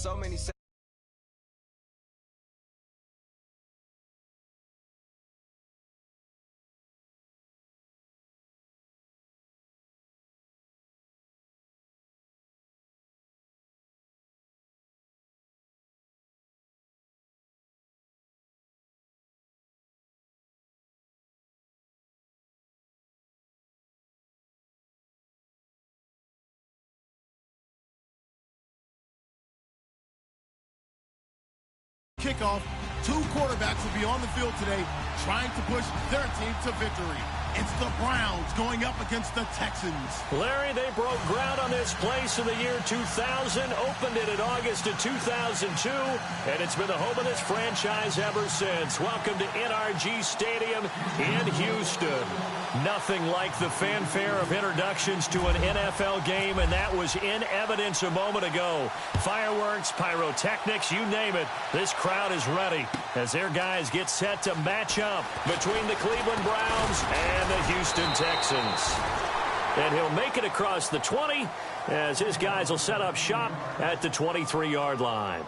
so many. Kickoff, two quarterbacks will be on the field today trying to push their team to victory. It's the Browns going up against the Texans. Larry, they broke ground on this place in the year 2000, opened it in August of 2002, and it's been the home of this franchise ever since. Welcome to NRG Stadium in Houston. Nothing like the fanfare of introductions to an NFL game, and that was in evidence a moment ago. Fireworks, pyrotechnics, you name it. This crowd is ready as their guys get set to match up between the Cleveland Browns and the Houston Texans. And he'll make it across the 20 as his guys will set up shop at the 23-yard line.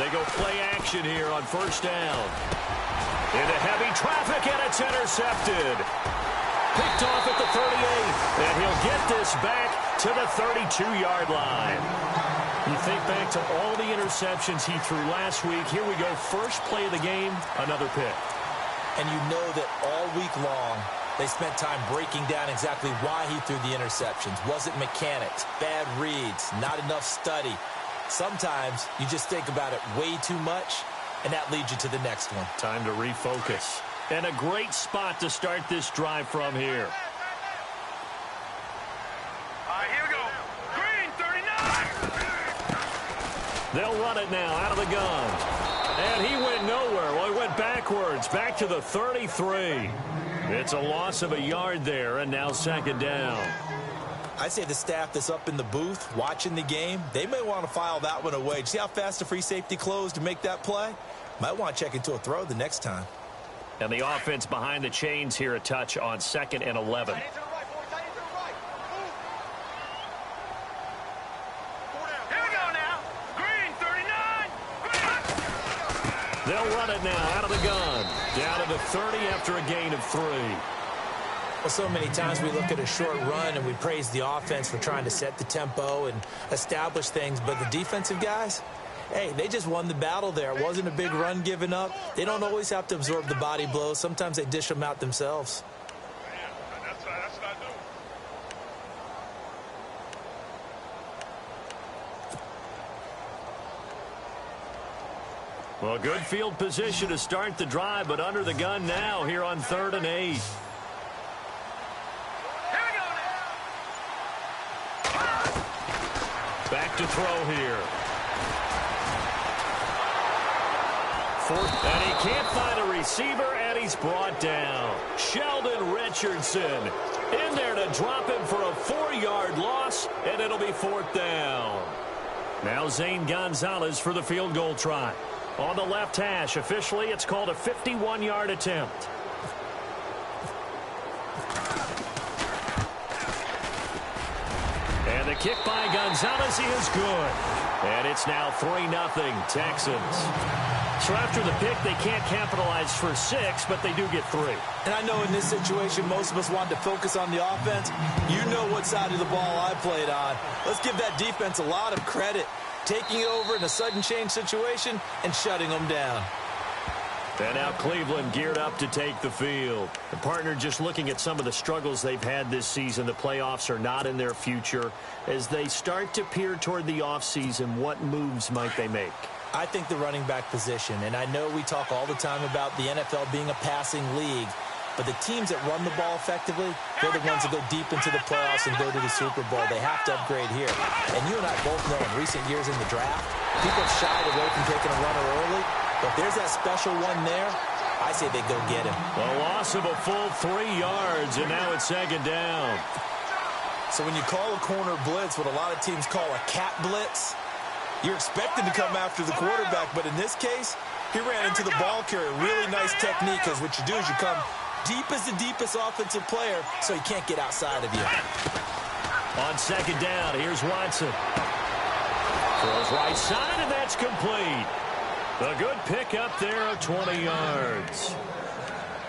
They go play action here on first down. Into heavy traffic, and it's intercepted. Picked off at the 38, and he'll get this back to the 32-yard line. You think back to all the interceptions he threw last week. Here we go, first play of the game, another pick. And you know that all week long, they spent time breaking down exactly why he threw the interceptions. Was it mechanics, bad reads, not enough study? Sometimes you just think about it way too much, and that leads you to the next one. Time to refocus. And a great spot to start this drive from here. All right, here we go. Green, 39. They'll run it now out of the gun. And he went nowhere. Well, he went backwards, back to the 33. It's a loss of a yard there, and now second down. I'd say the staff that's up in the booth watching the game, they may want to file that one away. See how fast the free safety closed to make that play? Might want to check into a throw the next time. And the offense behind the chains here, a touch on 2nd and 11. They'll run it now out of the gun. Down to the 30 after a gain of 3. Well, so many times we look at a short run and we praise the offense for trying to set the tempo and establish things. But the defensive guys, hey, they just won the battle there. It wasn't a big run given up. They don't always have to absorb the body blows. Sometimes they dish them out themselves. That's what I do. Well, good field position to start the drive, but under the gun now here on 3rd and 8. Back to throw here. And he can't find a receiver, and he's brought down. Sheldon Richardson in there to drop him for a 4-yard loss, and it'll be 4th down. Now Zane Gonzalez for the field goal try. On the left hash, officially it's called a 51-yard attempt. And the kick by Gonzalez is good. And it's now 3-0 Texans. So after the pick, they can't capitalize for 6, but they do get 3. And I know in this situation, most of us want to focus on the offense. You know what side of the ball I played on. Let's give that defense a lot of credit, taking it over in a sudden change situation and shutting them down. And now Cleveland geared up to take the field. The partner, just looking at some of the struggles they've had this season, the playoffs are not in their future. As they start to peer toward the offseason, what moves might they make? I think the running back position, and I know we talk all the time about the NFL being a passing league, but the teams that run the ball effectively, they're the ones that go deep into the playoffs and go to the Super Bowl. They have to upgrade here. And you and I both know in recent years in the draft, people have shied away from taking a runner early, but if there's that special one there, I say they go get him. A loss of a full 3 yards, and now it's 2nd down. So when you call a corner blitz, what a lot of teams call a cat blitz, you're expected to come after the quarterback, but in this case, he ran into the ball carrier. Really nice technique, because what you do is you come deep as the deepest offensive player, so he can't get outside of you. On 2nd down, here's Watson. Throws right side, and that's complete. A good pick up there of 20 yards.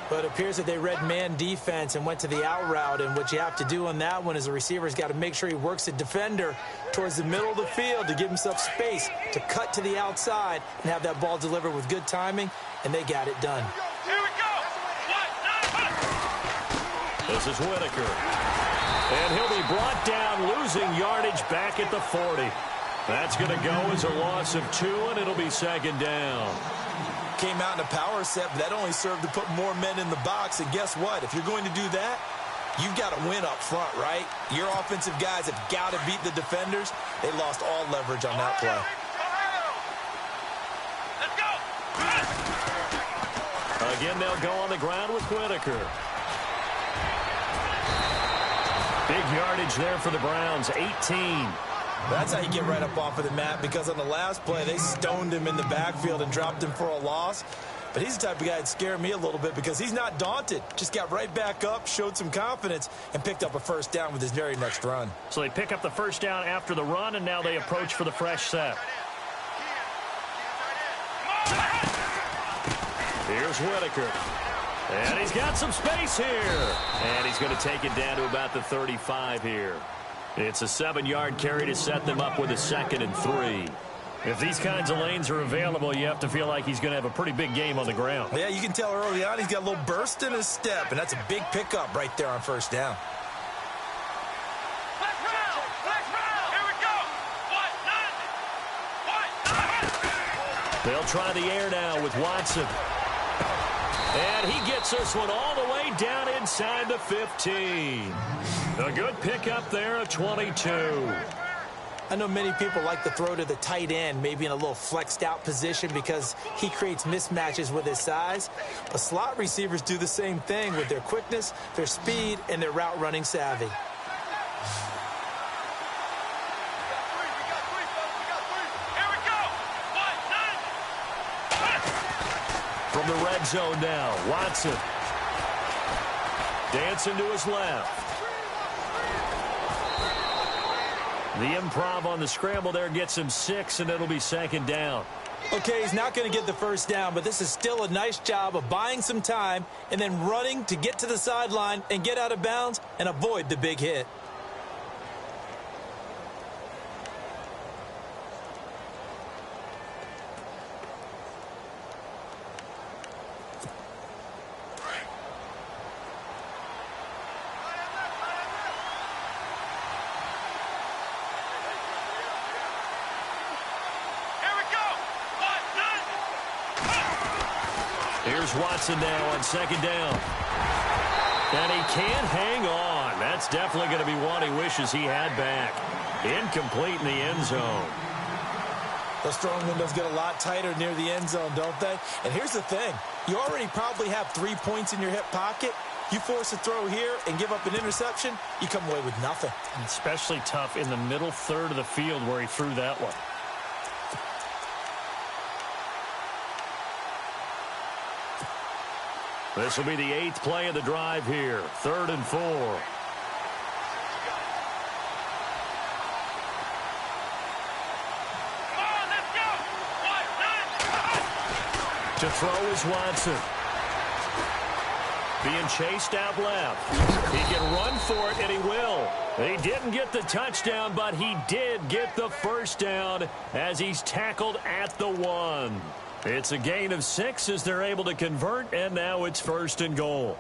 But it appears that they read man defense and went to the out route, and what you have to do on that one is the receiver's got to make sure he works the defender towards the middle of the field to give himself space to cut to the outside and have that ball delivered with good timing, and they got it done. Here we go. This is Whitaker. And he'll be brought down, losing yardage back at the 40. That's going to go as a loss of 2, and it'll be 2nd down. Came out in a power set, but that only served to put more men in the box. And guess what? If you're going to do that, you've got to win up front, right? Your offensive guys have got to beat the defenders. They lost all leverage on that play. Let's go. Again, they'll go on the ground with Whitaker. Big yardage there for the Browns, 18. That's how you get right up off of the mat, because on the last play, they stoned him in the backfield and dropped him for a loss. But he's the type of guy that scared me a little bit because he's not daunted. Just got right back up, showed some confidence, and picked up a 1st down with his very next run. So they pick up the 1st down after the run, and now they approach for the fresh set. Here's Whitaker. And he's got some space here. And he's going to take it down to about the 35 here. It's a 7-yard carry to set them up with a 2nd and 3. If these kinds of lanes are available, you have to feel like he's going to have a pretty big game on the ground. Yeah, you can tell early on he's got a little burst in his step, and that's a big pickup right there on 1st down. Let's round. Here we go. They'll try the air now with Watson. And he gets this one all the way down inside the 15. A good pickup there of 22. I know many people like to throw to the tight end, maybe in a little flexed out position because he creates mismatches with his size. But slot receivers do the same thing with their quickness, their speed, and their route running savvy. From the red zone now, Watson. Dancing to his left. The improv on the scramble there gets him 6, and it'll be 2nd down. Okay, he's not going to get the 1st down, but this is still a nice job of buying some time and then running to get to the sideline and get out of bounds and avoid the big hit. Here's Watson now on 2nd down. And he can't hang on. That's definitely going to be one he wishes he had back. Incomplete in the end zone. Those throwing windows get a lot tighter near the end zone, don't they? And here's the thing. You already probably have 3 points in your hip pocket. You force a throw here and give up an interception, you come away with nothing. And especially tough in the middle third of the field where he threw that one. This will be the 8th play of the drive here. 3rd and 4. To throw is Watson. Being chased out left. He can run for it, and he will. He didn't get the touchdown, but he did get the first down as he's tackled at the 1. It's a gain of 6 as they're able to convert, and now it's 1st and goal.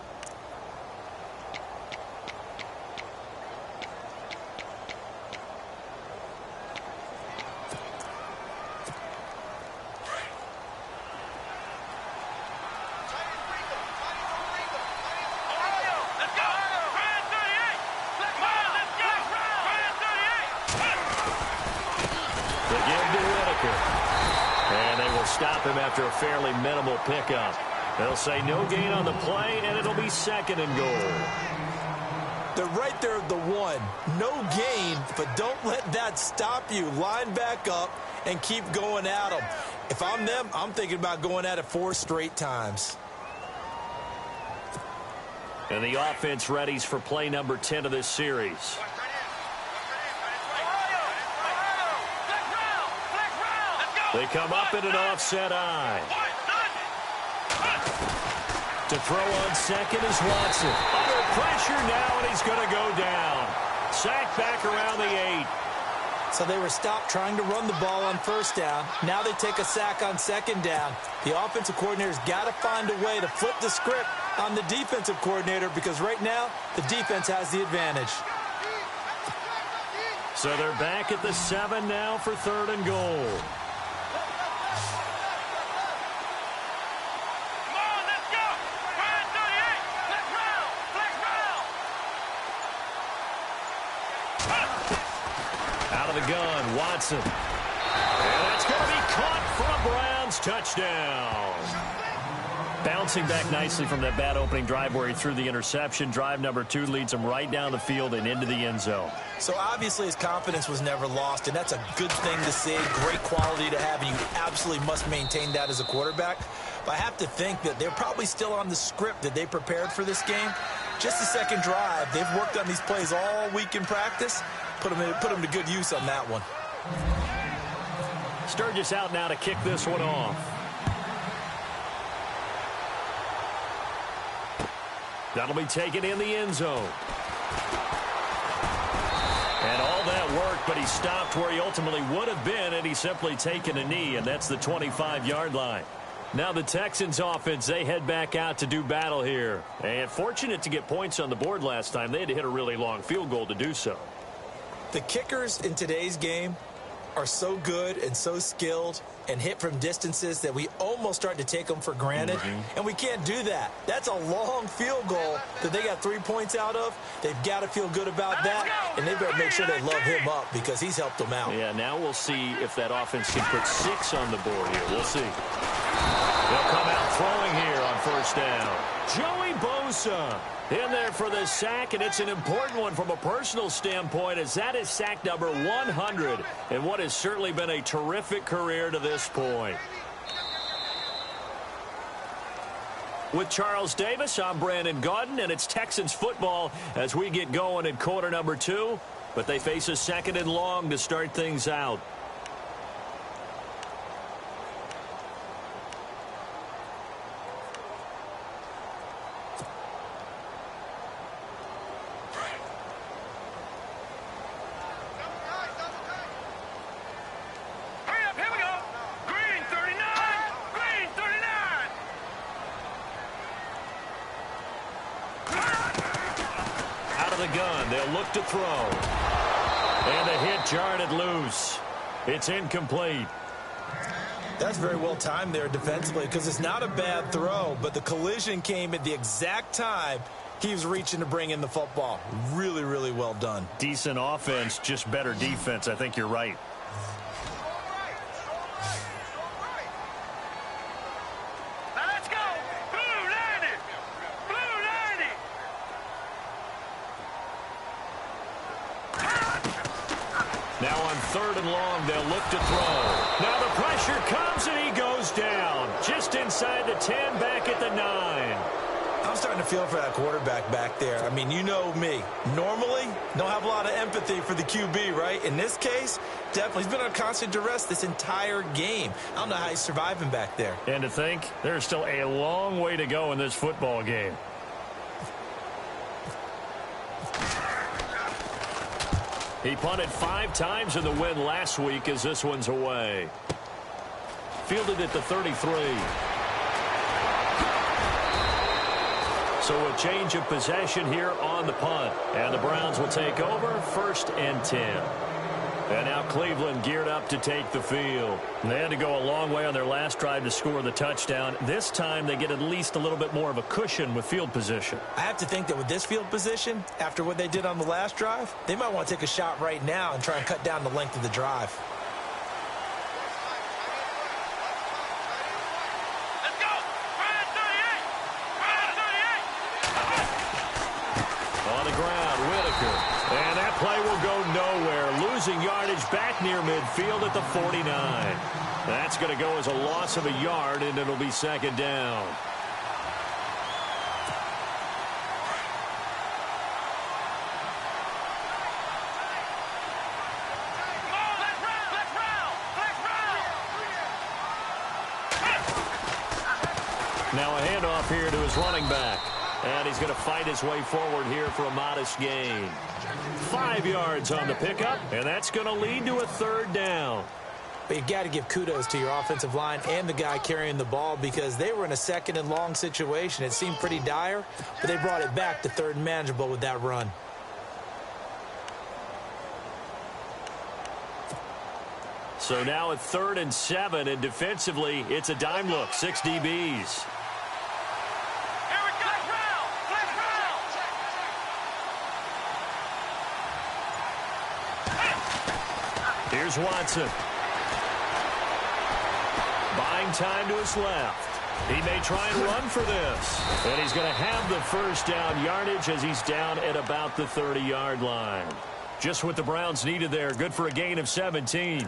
Stop him after a fairly minimal pickup. They'll say no gain on the play, and it'll be 2nd and goal. They're right there at the 1. No gain, but don't let that stop you. Line back up and keep going at them. If I'm them, I'm thinking about going at it 4 straight times. And the offense readies for play number 10 of this series. They come up in an offset eye. To throw on 2nd is Watson. Under pressure now, and he's going to go down. Sacked back around the 8. So they were stopped trying to run the ball on 1st down. Now they take a sack on 2nd down. The offensive coordinator's got to find a way to flip the script on the defensive coordinator because right now the defense has the advantage. So they're back at the 7 now for 3rd and goal. The gun, Watson. And that's going to be caught for a Browns touchdown. Bouncing back nicely from that bad opening drive where he threw the interception. Drive number 2 leads him right down the field and into the end zone. So obviously his confidence was never lost, and that's a good thing to see. Great quality to have, and you absolutely must maintain that as a quarterback. But I have to think that they're probably still on the script that they prepared for this game. Just the 2nd drive, they've worked on these plays all week in practice. Put him to good use on that one. Sturgis out now to kick this one off. That'll be taken in the end zone. And all that worked, but he stopped where he ultimately would have been, and he's simply taken a knee, and that's the 25-yard line. Now the Texans offense, they head back out to do battle here. And fortunate to get points on the board last time. They had to hit a really long field goal to do so. The kickers in today's game are so good and so skilled and hit from distances that we almost start to take them for granted. And we can't do that. That's a long field goal that they got 3 points out of. They've got to feel good about that, and they better make sure they love him up because he's helped them out. Yeah, now we'll see if that offense can put 6 on the board here. We'll see. They'll come out throwing here on 1st down. Joey Bosa in there for the sack, and it's an important one from a personal standpoint as that is sack number 100 in what has certainly been a terrific career to this point. With Charles Davis, I'm Brandon Gaudin, and it's Texans football as we get going in quarter number 2, but they face a 2nd and long to start things out. They'll look to throw. And the hit jarred it loose. It's incomplete. That's very well timed there defensively because it's not a bad throw, but the collision came at the exact time he was reaching to bring in the football. Really, really well done. Decent offense, just better defense. I think you're right. Now on 3rd and long, they'll look to throw. Now the pressure comes, and he goes down. Just inside the 10, back at the 9. I'm starting to feel for that quarterback back there. I mean, you know me. Normally, don't have a lot of empathy for the QB, right? In this case, definitely. He's been on constant duress this entire game. I don't know how he's surviving back there. And to think, there's still a long way to go in this football game. He punted 5 times in the win last week as this one's away. Fielded at the 33. So a change of possession here on the punt. And the Browns will take over 1st and 10. And now Cleveland geared up to take the field. And they had to go a long way on their last drive to score the touchdown. This time they get at least a little bit more of a cushion with field position. I have to think that with this field position, after what they did on the last drive, they might want to take a shot right now and try and cut down the length of the drive. And that play will go nowhere, losing yardage back near midfield at the 49. That's going to go as a loss of a yard, and it'll be 2nd down. Now a handoff here to his running back. And he's going to fight his way forward here for a modest gain. 5 yards on the pickup, and that's going to lead to a 3rd down. But you've got to give kudos to your offensive line and the guy carrying the ball because they were in a 2nd and long situation. It seemed pretty dire, but they brought it back to 3rd and manageable with that run. So now at 3rd and 7, and defensively, it's a dime look, 6 DBs. Here's Watson. Buying time to his left. He may try and run for this. And he's going to have the 1st down yardage as he's down at about the 30-yard line. Just what the Browns needed there. Good for a gain of 17.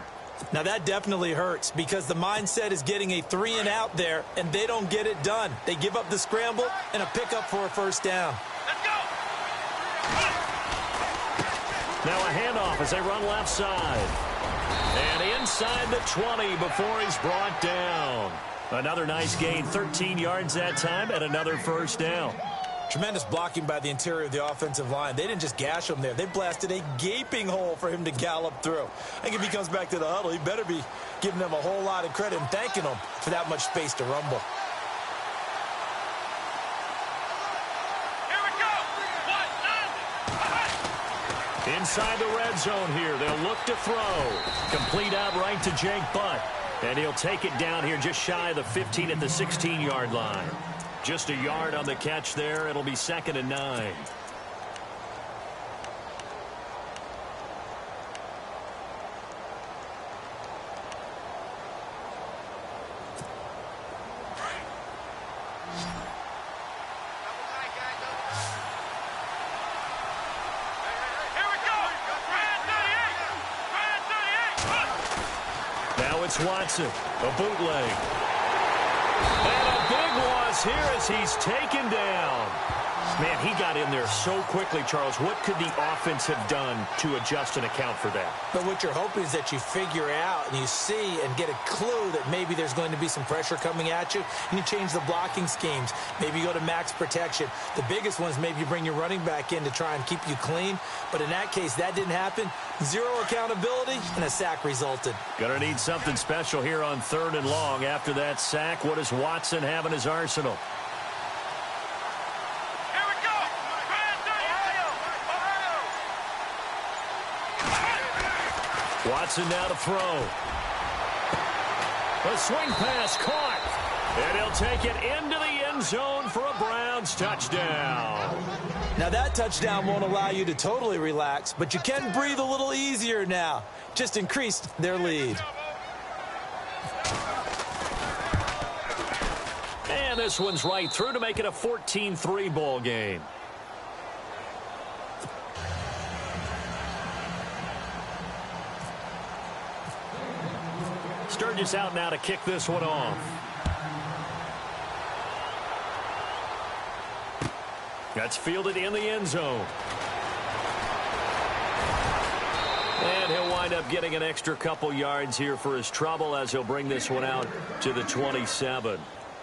Now that definitely hurts because the mindset is getting a 3 and out there, and they don't get it done. They give up the scramble and a pickup for a 1st down. Let's go! Now a handoff as they run left side. And inside the 20 before he's brought down. Another nice gain, 13 yards that time, and another 1st down. Tremendous blocking by the interior of the offensive line. They didn't just gash him there. They blasted a gaping hole for him to gallop through. I think if he comes back to the huddle, he better be giving them a whole lot of credit and thanking them for that much space to rumble. Here we go! Inside the red zone here, they'll look to throw. Complete out right to Jake Butt. And he'll take it down here just shy of the 15 at the 16-yard line. Just a yard on the catch there. It'll be 2nd and 9. It's Watson, a bootleg. And a big loss here as he's taken down. Man, he got in there so quickly, Charles. What could the offense have done to adjust and account for that? But what you're hoping is that you figure out and you see and get a clue that maybe there's going to be some pressure coming at you, and you change the blocking schemes. Maybe you go to max protection. The biggest one is maybe you bring your running back in to try and keep you clean. But in that case, that didn't happen. 0 accountability, and a sack resulted. Gonna need something special here on 3rd and long. After that sack, what does Watson have in his arsenal? Watson now to throw. A swing pass caught. And he'll take it into the end zone for a Browns touchdown. Now that touchdown won't allow you to totally relax, but you can breathe a little easier now. Just increased their lead. And this one's right through to make it a 14-3 ball game. Sturgis out now to kick this one off. That's fielded in the end zone. And he'll wind up getting an extra couple yards here for his trouble as he'll bring this one out to the 27.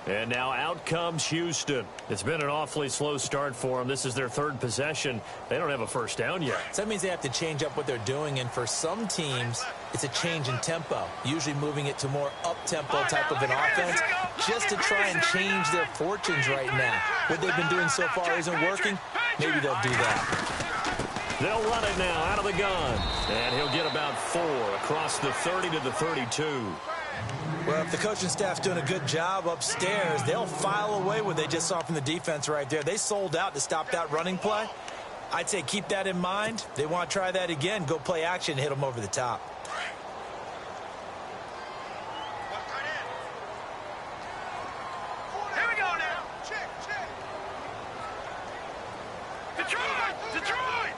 And now out comes Houston. It's been an awfully slow start for them. This is their third possession. They don't have a first down yet. So that means they have to change up what they're doing, and for some teams, it's a change in tempo, usually moving it to more up-tempo type of an offense just to try and change their fortunes right now. What they've been doing so far isn't working. Maybe they'll do that. They'll run it now out of the gun. And he'll get about 4 across the 30 to the 32. Well, if the coaching staff's doing a good job upstairs, they'll file away what they just saw from the defense right there. They sold out to stop that running play. I'd say keep that in mind. They want to try that again. Go play action, hit them over the top. Here we go now. Check. Detroit.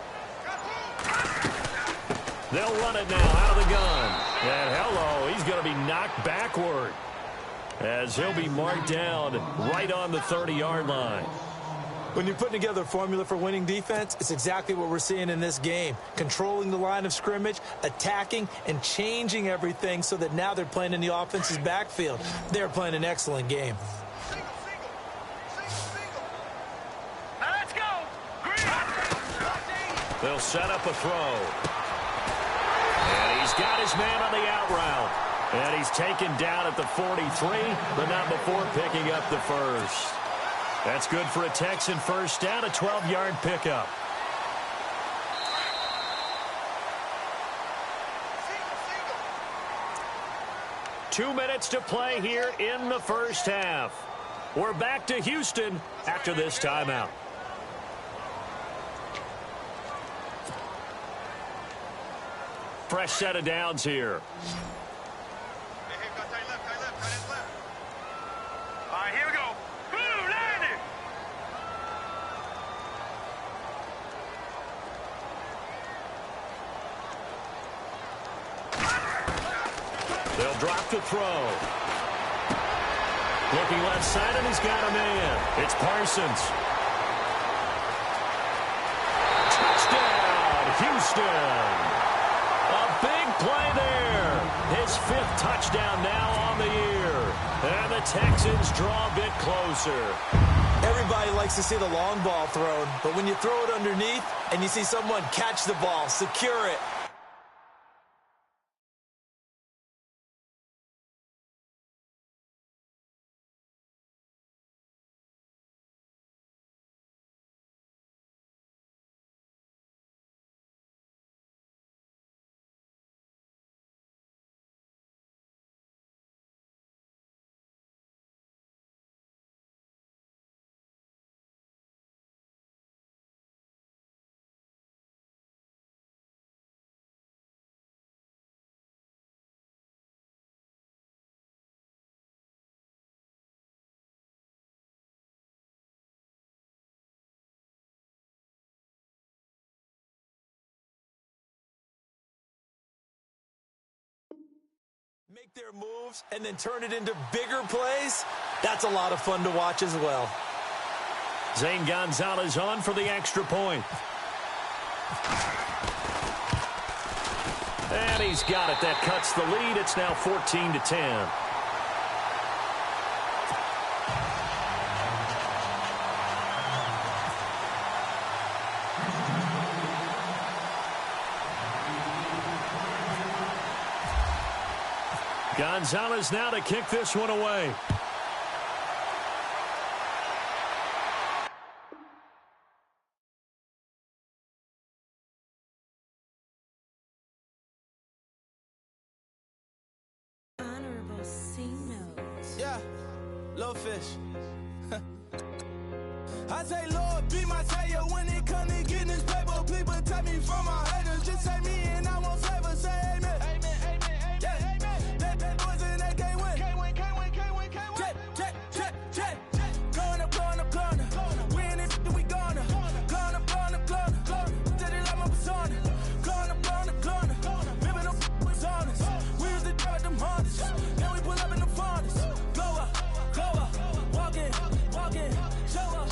They'll run it now out of the gun. And hello, he's going to be knocked backward as he'll be marked down right on the 30-yard line. When you're putting together a formula for winning defense, it's exactly what we're seeing in this game. Controlling the line of scrimmage, attacking, and changing everything so that now they're playing in the offense's backfield. They're playing an excellent game. Now let's go. They'll set up a throw. And he's got his man on the out route. And he's taken down at the 43, but not before picking up the first. That's good for a Texan first down, a 12-yard pickup. Two minutes to play here in the first half. We're back to Houston after this timeout. Fresh set of downs here. All right, here we go. Boom, landed. They'll drop the throw. Looking left side, and he's got a man. It's Parsons. Touchdown, Houston. A big play there. His 5th touchdown now on the year. And the Texans draw a bit closer. Everybody likes to see the long ball thrown, but when you throw it underneath and you see someone catch the ball, secure it, make their moves, and then turn it into bigger plays. That's a lot of fun to watch as well. Zane Gonzalez on for the extra point. And he's got it. That cuts the lead. It's now 14-10. Gonzalez now to kick this one away. Honorable C notes. Yeah, little fish. I say, Lord, be my savior when it comes to getting this paper. People take me from my haters. Just say me and I want flavor. Say amen. Amen, amen, amen, yeah. Amen. That boys in that can't win. Can't win, can't win, can't win, can't win. Jet. Going up. We in it, we gonna. Going up. Did it like my persona. Going up. Ripping up was honest. We used to drive them Hondas. Now we pull up in the Fondas. Go up. Walk in. Show up.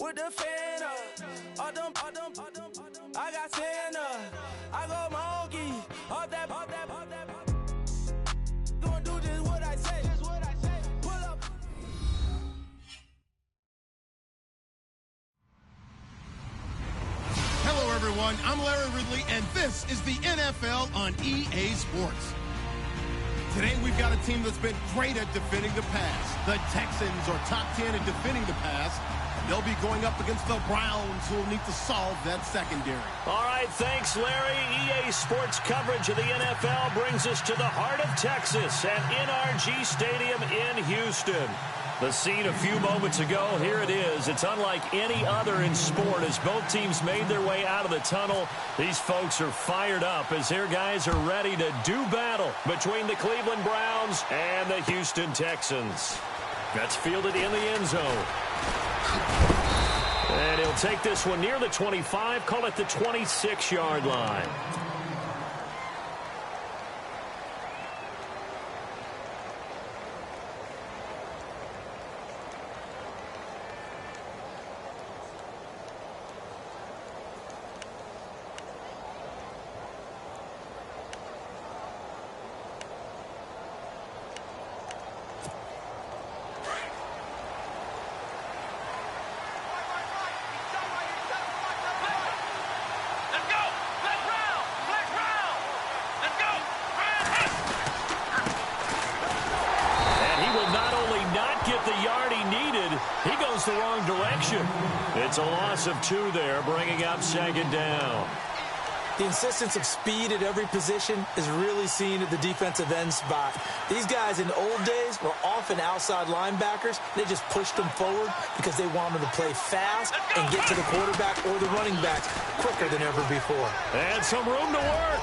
with the fan up. All them, I got stand up. I go monkey, all that. Gonna do just what I say. Pull up. Hello, everyone. I'm Larry Ridley, and this is the NFL on EA Sports. Today, we've got a team that's been great at defending the pass. The Texans are top 10 at defending the pass. They'll be going up against the Browns, who will need to solve that secondary. All right, thanks, Larry. EA Sports coverage of the NFL brings us to the heart of Texas at NRG Stadium in Houston. The scene a few moments ago, here it is. It's unlike any other in sport as both teams made their way out of the tunnel. These folks are fired up as their guys are ready to do battle between the Cleveland Browns and the Houston Texans. That's fielded in the end zone. And he'll take this one near the 25, call it the 26-yard line. The wrong direction. It's a loss of 2 there, bringing up second down. The insistence of speed at every position is really seen at the defensive end spot. These guys in the old days were often outside linebackers. They just pushed them forward because they wanted to play fast and get to the quarterback or the running backs quicker than ever before. And some room to work.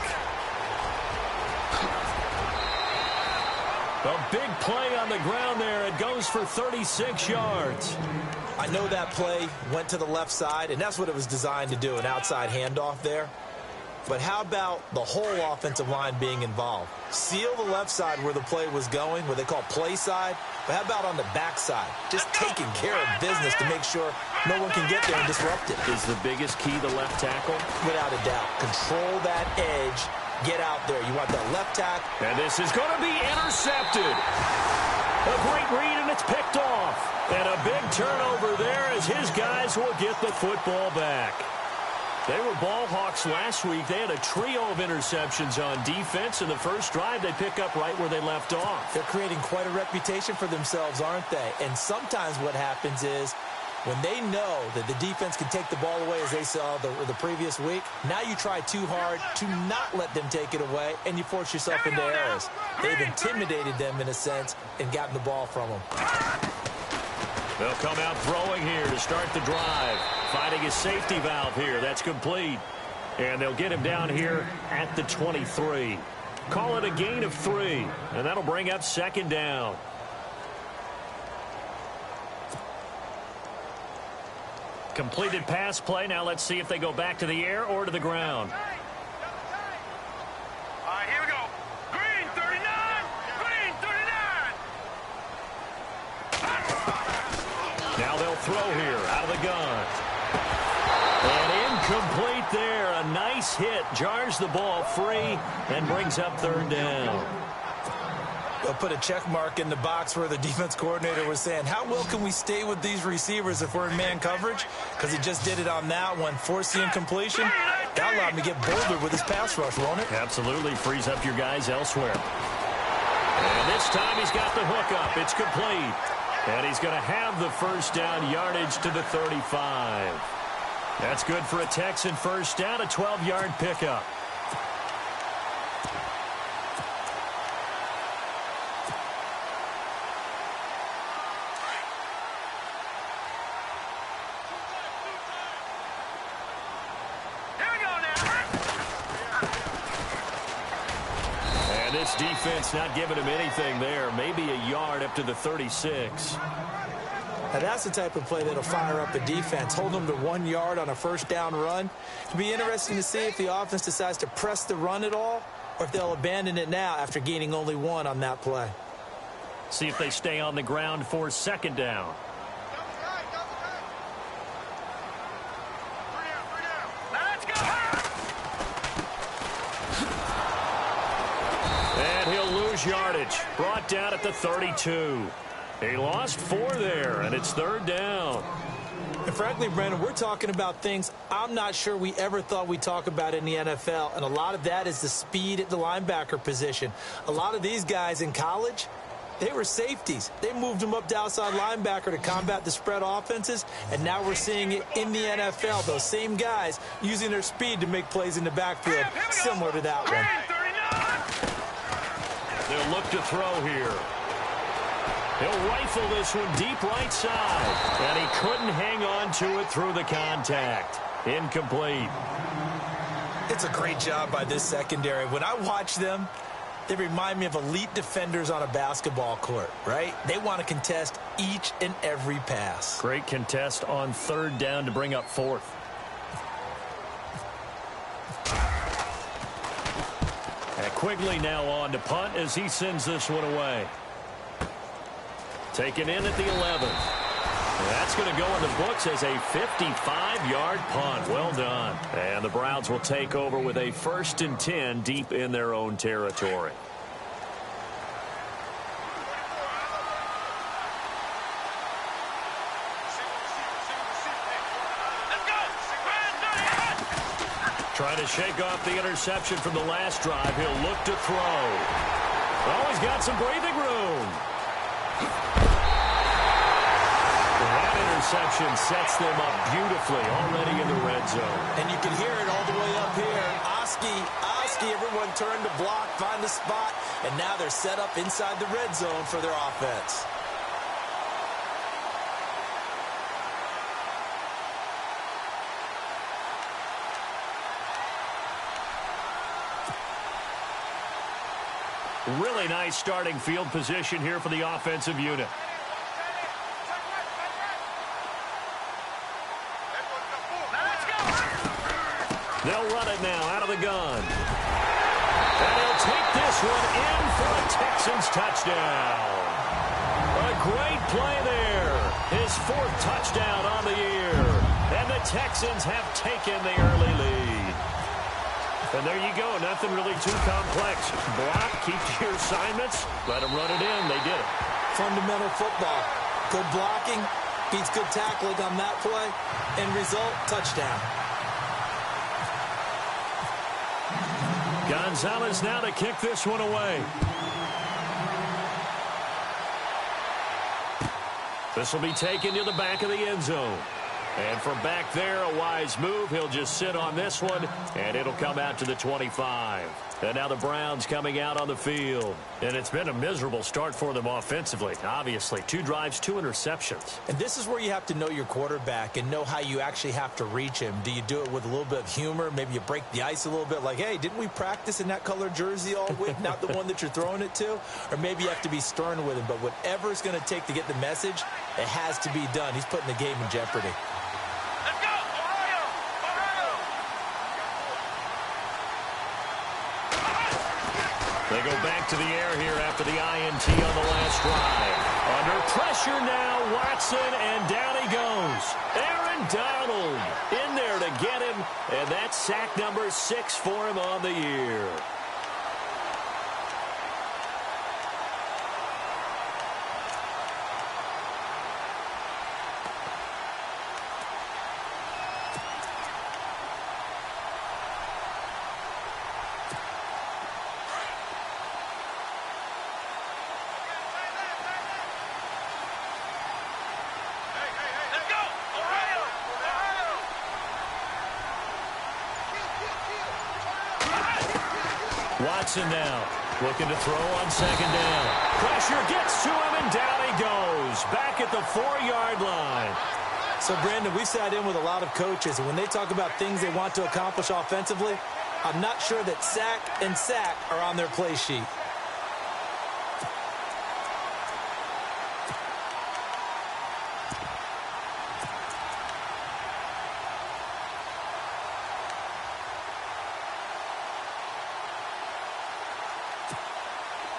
A big play on the ground there. It goes for 36 yards. I know that play went to the left side, and that's what it was designed to do, an outside handoff there. But how about the whole offensive line being involved? Seal the left side where the play was going, what they call play side. But how about on the back side? Just taking care of business to make sure no one can get there and disrupt it. Is the biggest key the left tackle? Without a doubt. Control that edge. Get out there. You want that left tackle. And this is going to be intercepted. A great read, and it's picked off. And a big turnover there as his guys will get the football back. They were ball hawks last week. They had a trio of interceptions on defense. In the first drive, they pick up right where they left off. They're creating quite a reputation for themselves, aren't they? And sometimes what happens is when they know that the defense can take the ball away, as they saw the previous week, now you try too hard to not let them take it away, and you force yourself into errors. They've intimidated them, in a sense, and gotten the ball from them. They'll come out throwing here to start the drive. Finding his safety valve here. That's complete. And they'll get him down here at the 23. Call it a gain of 3, and that'll bring up second down. Completed pass play. Now let's see if they go back to the air or to the ground. All right, here we go. Green 39. Green 39. Now they'll throw here out of the gun. And incomplete there. A nice hit. Jars the ball free and brings up third down. They'll put a check mark in the box where the defense coordinator was saying, how well can we stay with these receivers if we're in man coverage? Because he just did it on that one. Forced the incompletion. That allowed him to get bolder with his pass rush, won't it? Absolutely. Frees up your guys elsewhere. And this time he's got the hook up. It's complete. And he's going to have the first down yardage to the 35. That's good for a Texan first down, a 12-yard pickup. This defense not giving him anything there. Maybe a yard up to the 36. Now that's the type of play that'll fire up a defense. Hold them to 1 yard on a first down run. It'll be interesting to see if the offense decides to press the run at all or if they'll abandon it now after gaining only 1 on that play. See if they stay on the ground for second down. lose yardage. Brought down at the 32. He lost 4 there, and it's 3rd down. And frankly, Brandon, we're talking about things I'm not sure we ever thought we'd talk about in the NFL, and a lot of that is the speed at the linebacker position. A lot of these guys in college, they were safeties. They moved them up to outside linebacker to combat the spread offenses, and now we're seeing it in the NFL. Those same guys using their speed to make plays in the backfield, similar to that one. They'll look to throw here. He'll rifle this one deep right side, and he couldn't hang on to it through the contact. Incomplete. It's a great job by this secondary. When I watch them, they remind me of elite defenders on a basketball court, right? They want to contest each and every pass. Great contest on 3rd down to bring up 4th. And Quigley now on to punt as he sends this one away. Taken in at the 11th. And that's going to go in the books as a 55-yard punt. Well done. And the Browns will take over with a 1st and 10 deep in their own territory. Trying to shake off the interception from the last drive. He'll look to throw. Oh, he's got some breathing room. That interception sets them up beautifully already in the red zone. And you can hear it all the way up here. Oski, everyone turned to block, find the spot, and now they're set up inside the red zone for their offense. Really nice starting field position here for the offensive unit. They'll run it now out of the gun. And he'll take this one in for a Texans touchdown. A great play there. His 4th touchdown on the year. And the Texans have taken the early lead. And there you go. Nothing really too complex. Block, keep to your assignments, let them run it in. They did it. Fundamental football. Good blocking beats good tackling on that play. End result, touchdown. Gonzalez now to kick this one away. This will be taken to the back of the end zone. And from back there, a wise move. He'll just sit on this one, and it'll come out to the 25. And now the Browns coming out on the field. And it's been a miserable start for them offensively, obviously. 2 drives, 2 interceptions. And this is where you have to know your quarterback and know how you actually have to reach him. Do you do it with a little bit of humor? Maybe you break the ice a little bit like, hey, didn't we practice in that color jersey all week? Not the one that you're throwing it to? Or maybe you have to be stern with him. But whatever it's going to take to get the message, it has to be done. He's putting the game in jeopardy. They go back to the air here after the INT on the last drive. Under pressure now, Watson, and down he goes. Aaron Donald in there to get him, and that's sack number 6 for him on the year. Watson now looking to throw on 2nd down. Pressure gets to him, and down he goes. Back at the 4-yard line. So, Brandon, we've sat in with a lot of coaches, and when they talk about things they want to accomplish offensively, I'm not sure that sack and sack are on their play sheet.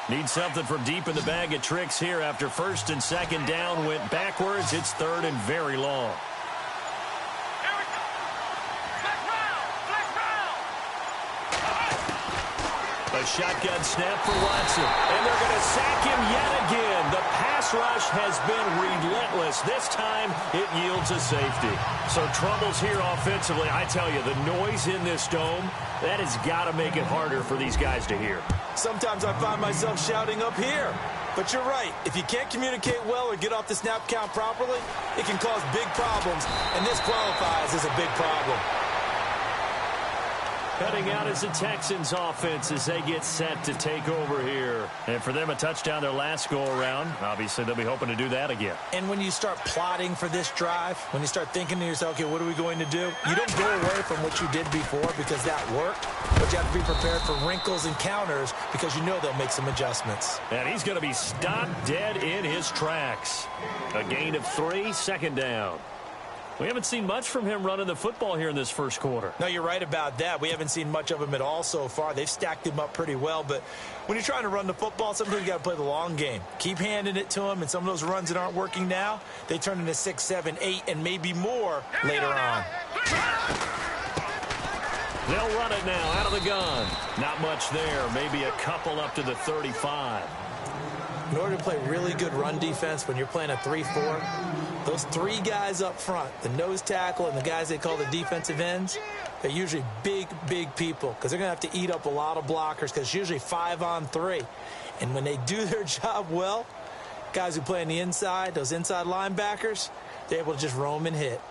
Need something from deep in the bag of tricks here after 1st and 2nd down went backwards. It's 3rd and very long. Here we go. Flex round. A shotgun snap for Watson. And they're going to sack him yet again. The pass rush has been relentless. This time, it yields a safety. So troubles here offensively. I tell you, the noise in this dome, that has got to make it harder for these guys to hear. Sometimes I find myself shouting up here. But you're right. If you can't communicate well or get off the snap count properly, it can cause big problems. And this qualifies as a big problem. Cutting out is the Texans offense as they get set to take over here. And for them, a touchdown their last go-around. Obviously, they'll be hoping to do that again. And when you start plotting for this drive, when you start thinking to yourself, okay, what are we going to do? You don't go away from what you did before because that worked. But you have to be prepared for wrinkles and counters because you know they'll make some adjustments. And he's going to be stopped dead in his tracks. A gain of 3, second down. We haven't seen much from him running the football here in this first quarter. No, you're right about that. We haven't seen much of him at all so far. They've stacked him up pretty well. But when you're trying to run the football, sometimes you got to play the long game. Keep handing it to him, and some of those runs that aren't working now, they turn into 6, 7, 8, and maybe more later on. They'll run it now out of the gun. Not much there. Maybe a couple up to the 35. In order to play really good run defense when you're playing a 3-4, those 3 guys up front, the nose tackle and the guys they call the defensive ends, they're usually big, big people because they're going to have to eat up a lot of blockers because it's usually 5 on 3. And when they do their job well, guys who play on the inside, those inside linebackers, they're able to just roam and hit.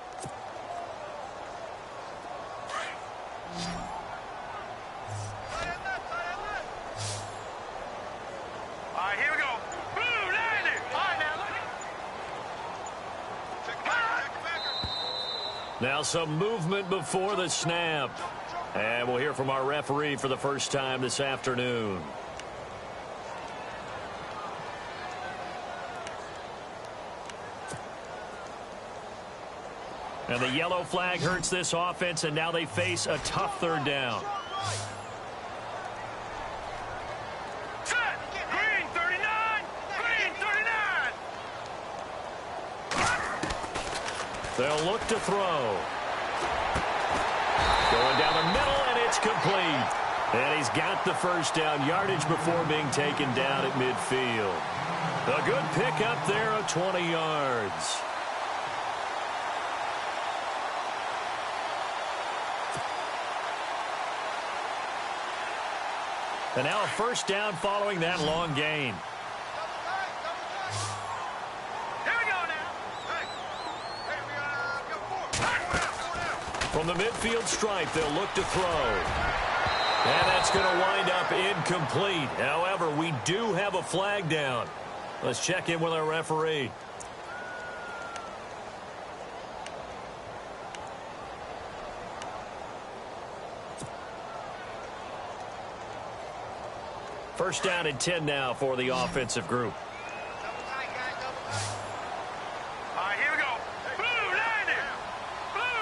Now some movement before the snap. And we'll hear from our referee for the first time this afternoon. And the yellow flag hurts this offense, and now they face a tough third down. Set! Green 39! Green 39! They'll look to throw. Going down the middle, and it's complete. And he's got the first down yardage before being taken down at midfield. A good pickup there of 20 yards. And now a first down following that long gain. From the midfield stripe, they'll look to throw. And that's going to wind up incomplete. However, we do have a flag down. Let's check in with our referee. First down and 10 now for the offensive group. All right, here we go. Blue 90! Blue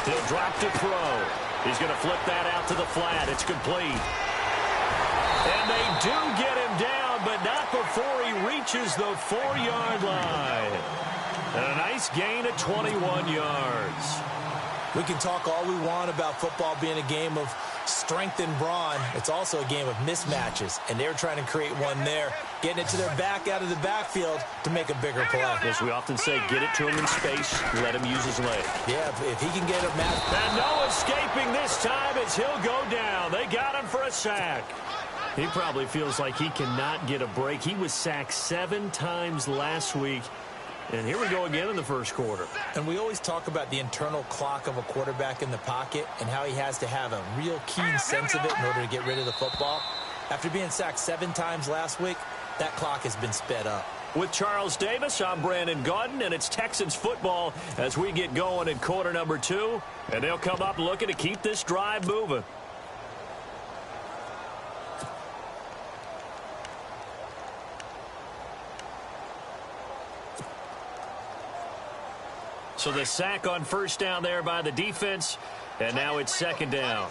90! He'll drop to throw. He's going to flip that out to the flat. It's complete. And they do get him down, but not before he reaches the 4-yard line. And a nice gain of 21 yards. We can talk all we want about football being a game of strength and brawn. It's also a game of mismatches, and they're trying to create one there, getting it to their back out of the backfield to make a bigger play. As we often say, get it to him in space, let him use his leg. Yeah, if he can get a match. And no escaping this time as he'll go down. They got him for a sack. He probably feels like he cannot get a break. He was sacked 7 times last week. And here we go again in the first quarter. And we always talk about the internal clock of a quarterback in the pocket and how he has to have a real keen sense of it in order to get rid of the football. After being sacked 7 times last week, that clock has been sped up. With Charles Davis, I'm Brandon Gaudin, and it's Texans football as we get going in quarter number 2. And they'll come up looking to keep this drive moving. So the sack on first down there by the defense, and now it's second down.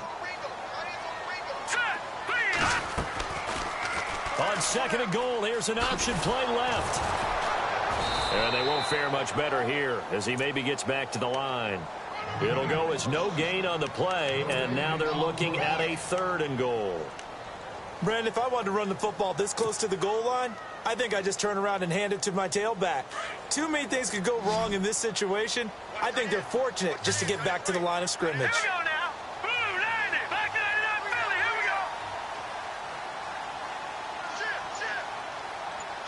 On second and goal, here's an option play left. And they won't fare much better here as he maybe gets back to the line. It'll go as no gain on the play, and now they're looking at a 3rd and goal. Brandon, if I wanted to run the football this close to the goal line, I think I just turn around and hand it to my tailback. Too many things could go wrong in this situation. I think they're fortunate just to get back to the line of scrimmage. Here we go now. Boom, land it. Back to 99 Philly. Here we go.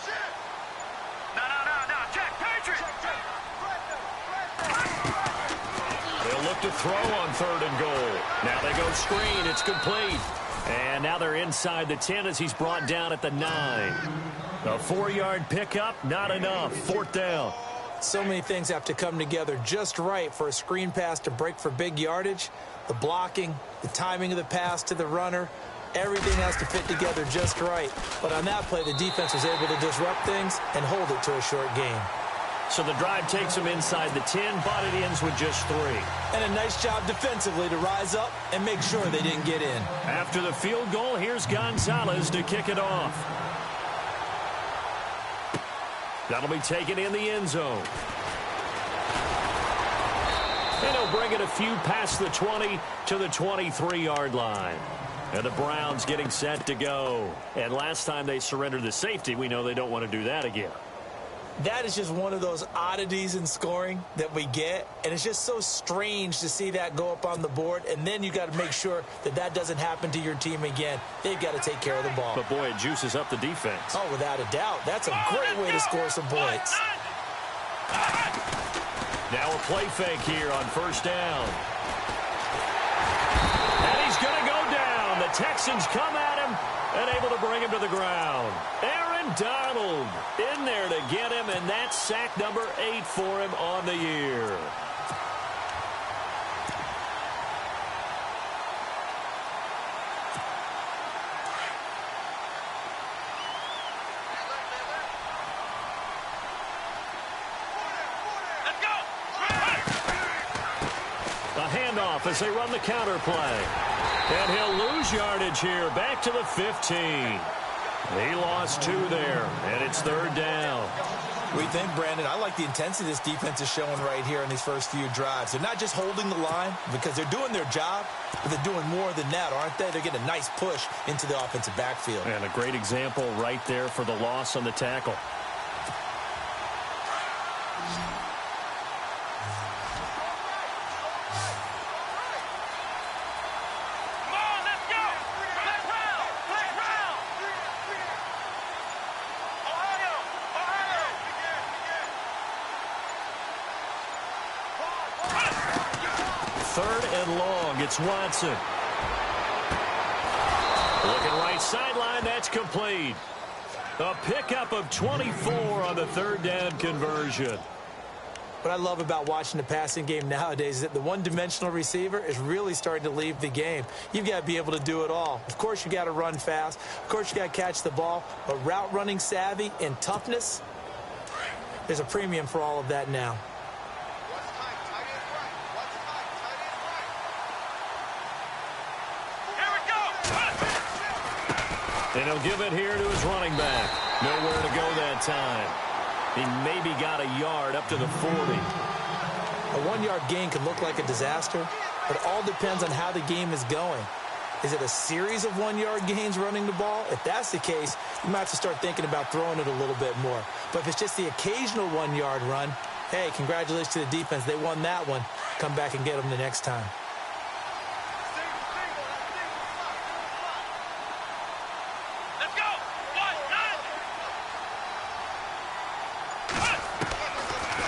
Shit. No. Check. Patriot. They'll look to throw on 3rd and goal. Now they go screen. It's complete. And now they're inside the 10 as he's brought down at the 9. A 4-yard pickup, not enough. 4th down. So many things have to come together just right for a screen pass to break for big yardage. The blocking, the timing of the pass to the runner, everything has to fit together just right. But on that play, the defense was able to disrupt things and hold it to a short gain. So the drive takes them inside the 10, but it ends with just 3. And a nice job defensively to rise up and make sure they didn't get in. After the field goal, here's Gonzalez to kick it off. That'll be taken in the end zone. And he'll bring it a few past the 20 to the 23-yard line. And the Browns getting set to go. And last time they surrendered the safety, we know they don't want to do that again. That is just one of those oddities in scoring that we get, and it's just so strange to see that go up on the board, and then you got to make sure that that doesn't happen to your team again. They've got to take care of the ball. But, boy, it juices up the defense. Oh, without a doubt. That's a great way to score some points. Now a play fake here on 1st down. And he's going to go down. The Texans come at him and able to bring him to the ground. Aaron Donald in there to get him, and that's sack number 8 for him on the year. A handoff as they run the counter play. And he'll lose yardage here, back to the 15. He lost 2 there, and it's 3rd down. We think, Brandon, I like the intensity this defense is showing right here in these first few drives. They're not just holding the line because they're doing their job, but they're doing more than that, aren't they? They're getting a nice push into the offensive backfield. And a great example right there for the loss on the tackle. It's Watson. Looking right sideline, that's complete. A pickup of 24 on the 3rd down conversion. What I love about watching the passing game nowadays is that the one-dimensional receiver is really starting to leave the game. You've got to be able to do it all. Of course, you got to run fast. Of course, you got to catch the ball. But route running savvy and toughness, there's a premium for all of that now. And he'll give it here to his running back. Nowhere to go that time. He maybe got a yard up to the 40. A 1-yard gain could look like a disaster, but it all depends on how the game is going. Is it a series of 1-yard gains running the ball? If that's the case, you might have to start thinking about throwing it a little bit more. But if it's just the occasional 1-yard run, hey, congratulations to the defense. They won that one. Come back and get them the next time.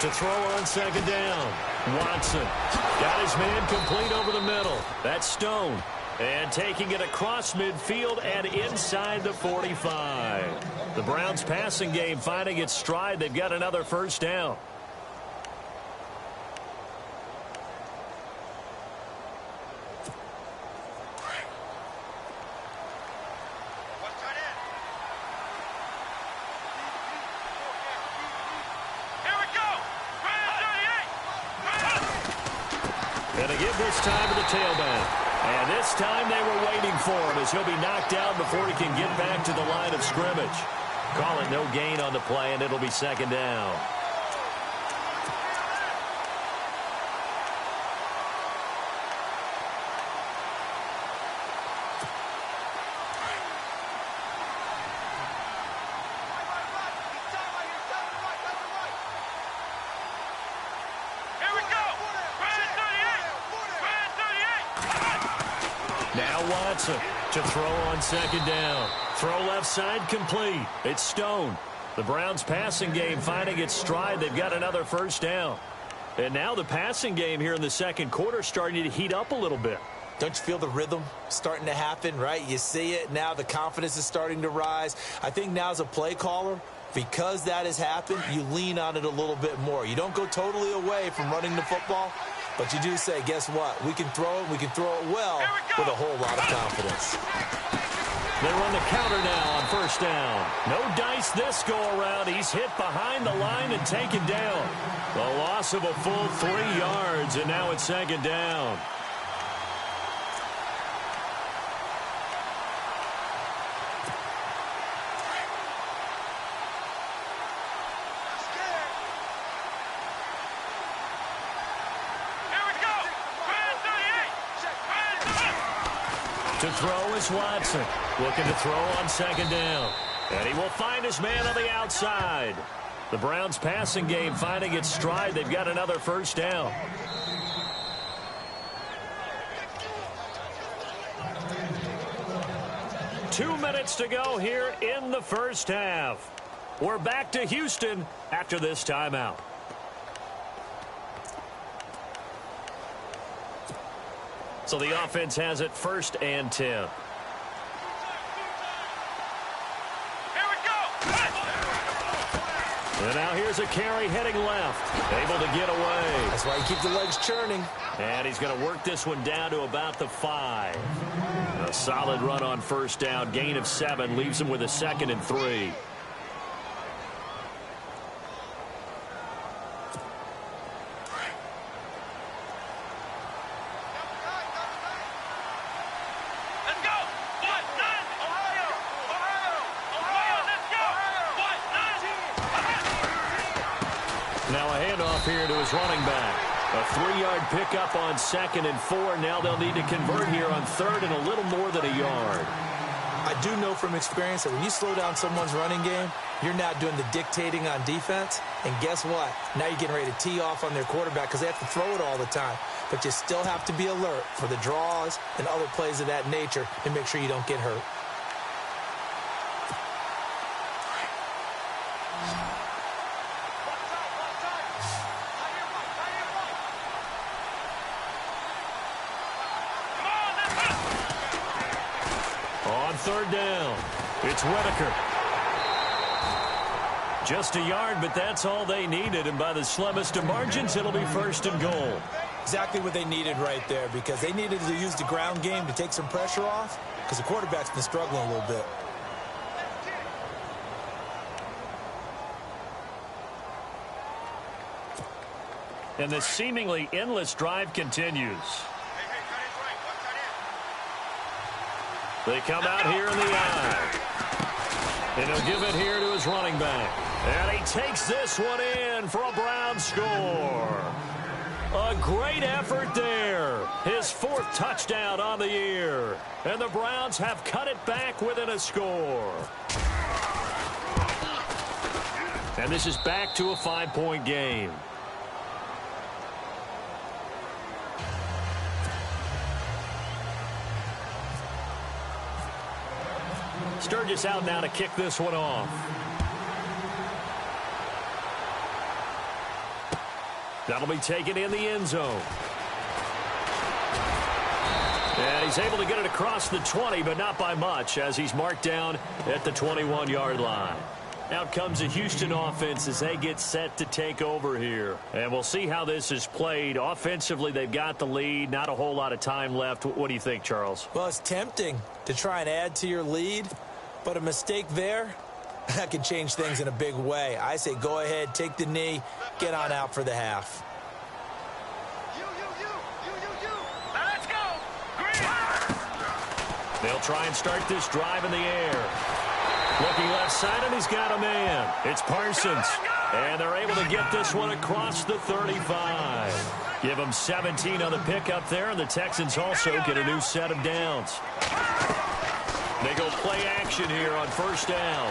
To throw on 2nd down. Watson got his man complete over the middle. That's Stone. And taking it across midfield and inside the 45. The Browns passing game finding its stride. They've got another 1st down. This time to the tailback. And this time they were waiting for him as he'll be knocked down before he can get back to the line of scrimmage. Call it no gain on the play, and it'll be 2nd down. Now Watson to throw on second down. Throw left side complete. It's Stone. The Browns passing game finding its stride. They've got another first down. And now the passing game here in the second quarter starting to heat up a little bit. Don't you feel the rhythm starting to happen, right? You see it. Now the confidence is starting to rise. I think now as a play caller, because that has happened, you lean on it a little bit more. You don't go totally away from running the football, but you do say, guess what? We can throw it. We can throw it well with a whole lot of confidence. They run the counter now on first down. No dice this go-around. He's hit behind the line and taken down. The loss of a full 3 yards, and now it's second down. To throw is Watson. Looking to throw on second down. And he will find his man on the outside. The Browns passing game finding its stride. They've got another first down. Two minutes to go here in the first half. We're back to Houston after this timeout. So the offense has it 1st and 10. Here we go. And now here's a carry heading left. Able to get away. That's why you keep the legs churning. And he's going to work this one down to about the 5. A solid run on first down. Gain of 7 leaves him with a 2nd and 3. Now a handoff here to his running back. A 3-yard pickup on 2nd and 4. Now they'll need to convert here on 3rd and a little more than a yard. I do know from experience that when you slow down someone's running game, you're now doing the dictating on defense. And guess what? Now you're getting ready to tee off on their quarterback because they have to throw it all the time. But you still have to be alert for the draws and other plays of that nature to make sure you don't get hurt. On 3rd down, it's Whitaker. Just a yard, but that's all they needed. And by the slimmest of margins, it'll be 1st and goal. Exactly what they needed right there because they needed to use the ground game to take some pressure off because the quarterback's been struggling a little bit. And the seemingly endless drive continues. They come out here in the eye. And he'll give it here to his running back. And he takes this one in for a Browns score. A great effort there. His 4th touchdown on the year. And the Browns have cut it back within a score. And this is back to a 5-point game. Sturgis out now to kick this one off. That'll be taken in the end zone. And he's able to get it across the 20, but not by much, as he's marked down at the 21-yard line. Out comes the Houston offense as they get set to take over here. And we'll see how this is played. Offensively, they've got the lead. Not a whole lot of time left. What do you think, Charles? Well, it's tempting to try and add to your lead, but a mistake there, that could change things in a big way. I say go ahead, take the knee, get on out for the half. Now let's go. Green. They'll try and start this drive in the air. Looking left side, and he's got a man. It's Parsons. And they're able to get this one across the 35. Give them 17 on the pickup there, and the Texans also get a new set of downs. They go play action here on first down.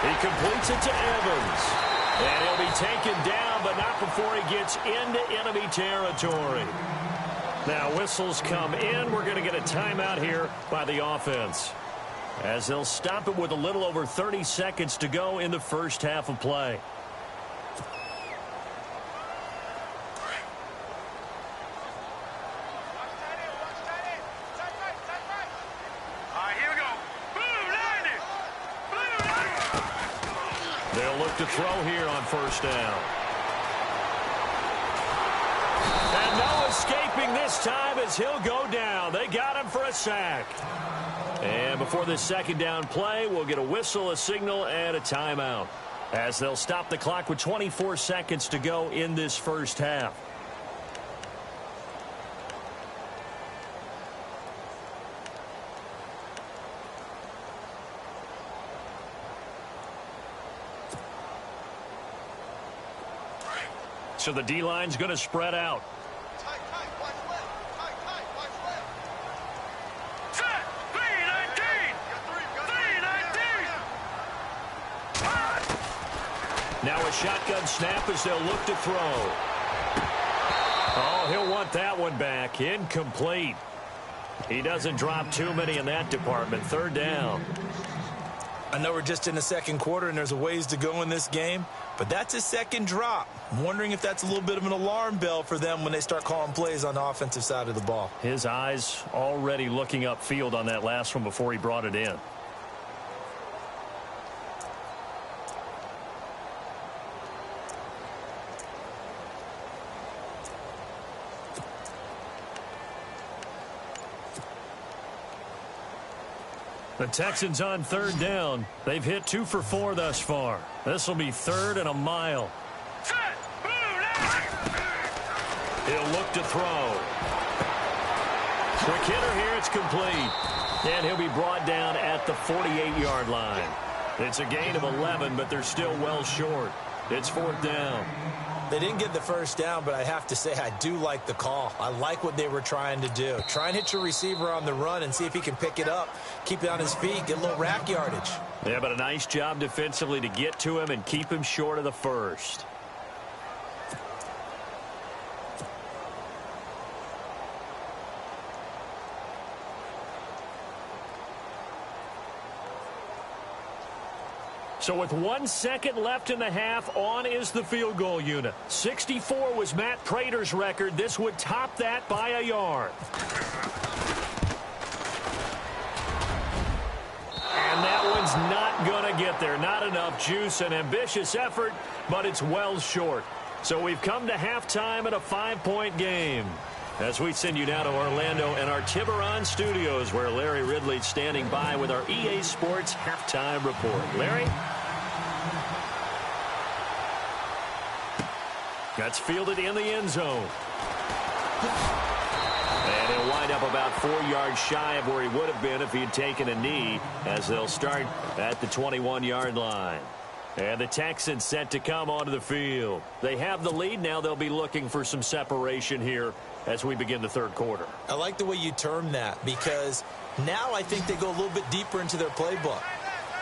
He completes it to Evans. And he'll be taken down, but not before he gets into enemy territory. Now whistles come in. We're going to get a timeout here by the offense, as they'll stop it with a little over 30 seconds to go in the first half of play. They'll look to throw here on first down. And no escaping this time as he'll go down. They got him for a sack. And before this second down play, we'll get a whistle, a signal, and a timeout, as they'll stop the clock with 24 seconds to go in this first half. So the D-line's going to spread out. Tight, watch left. Tight, watch left. Set, 3-19. Now a shotgun snap as they'll look to throw. Oh, he'll want that one back. Incomplete. He doesn't drop too many in that department. Third down. I know we're just in the second quarter and there's a ways to go in this game, but that's his second drop. I'm wondering if that's a little bit of an alarm bell for them when they start calling plays on the offensive side of the ball. His eyes already looking upfield on that last one before he brought it in. The Texans on third down. They've hit 2 for 4 thus far. This will be third and a mile. He'll look to throw. Quick hitter here. It's complete. And he'll be brought down at the 48-yard line. It's a gain of 11, but they're still well short. It's fourth down. They didn't get the first down, but I have to say I do like the call. I like what they were trying to do. Try and hit your receiver on the run and see if he can pick it up, keep it on his feet, get a little rack yardage. Yeah, but a nice job defensively to get to him and keep him short of the first. So with 1 second left in the half, on is the field goal unit. 64 was Matt Prater's record. This would top that by a yard. And that one's not going to get there. Not enough juice. An ambitious effort, but it's well short. So we've come to halftime in a 5-point game. As we send you now to Orlando and our Tiburon studios, where Larry Ridley's standing by with our EA Sports halftime report. Larry? That's fielded in the end zone. And he'll wind up about 4 yards shy of where he would have been if he had taken a knee, as they'll start at the 21-yard line. And the Texans set to come onto the field. They have the lead. Now they'll be looking for some separation here as we begin the third quarter. I like the way you term that, because now I think they go a little bit deeper into their playbook.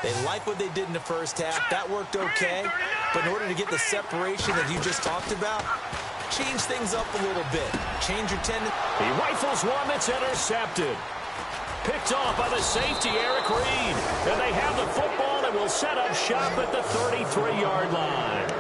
They like what they did in the first half. That worked okay. But in order to get the separation that you just talked about, change things up a little bit. Change your tendency. He rifles one that's intercepted. Picked off by the safety, Eric Reed. And they have the football and will set up shop at the 33-yard line.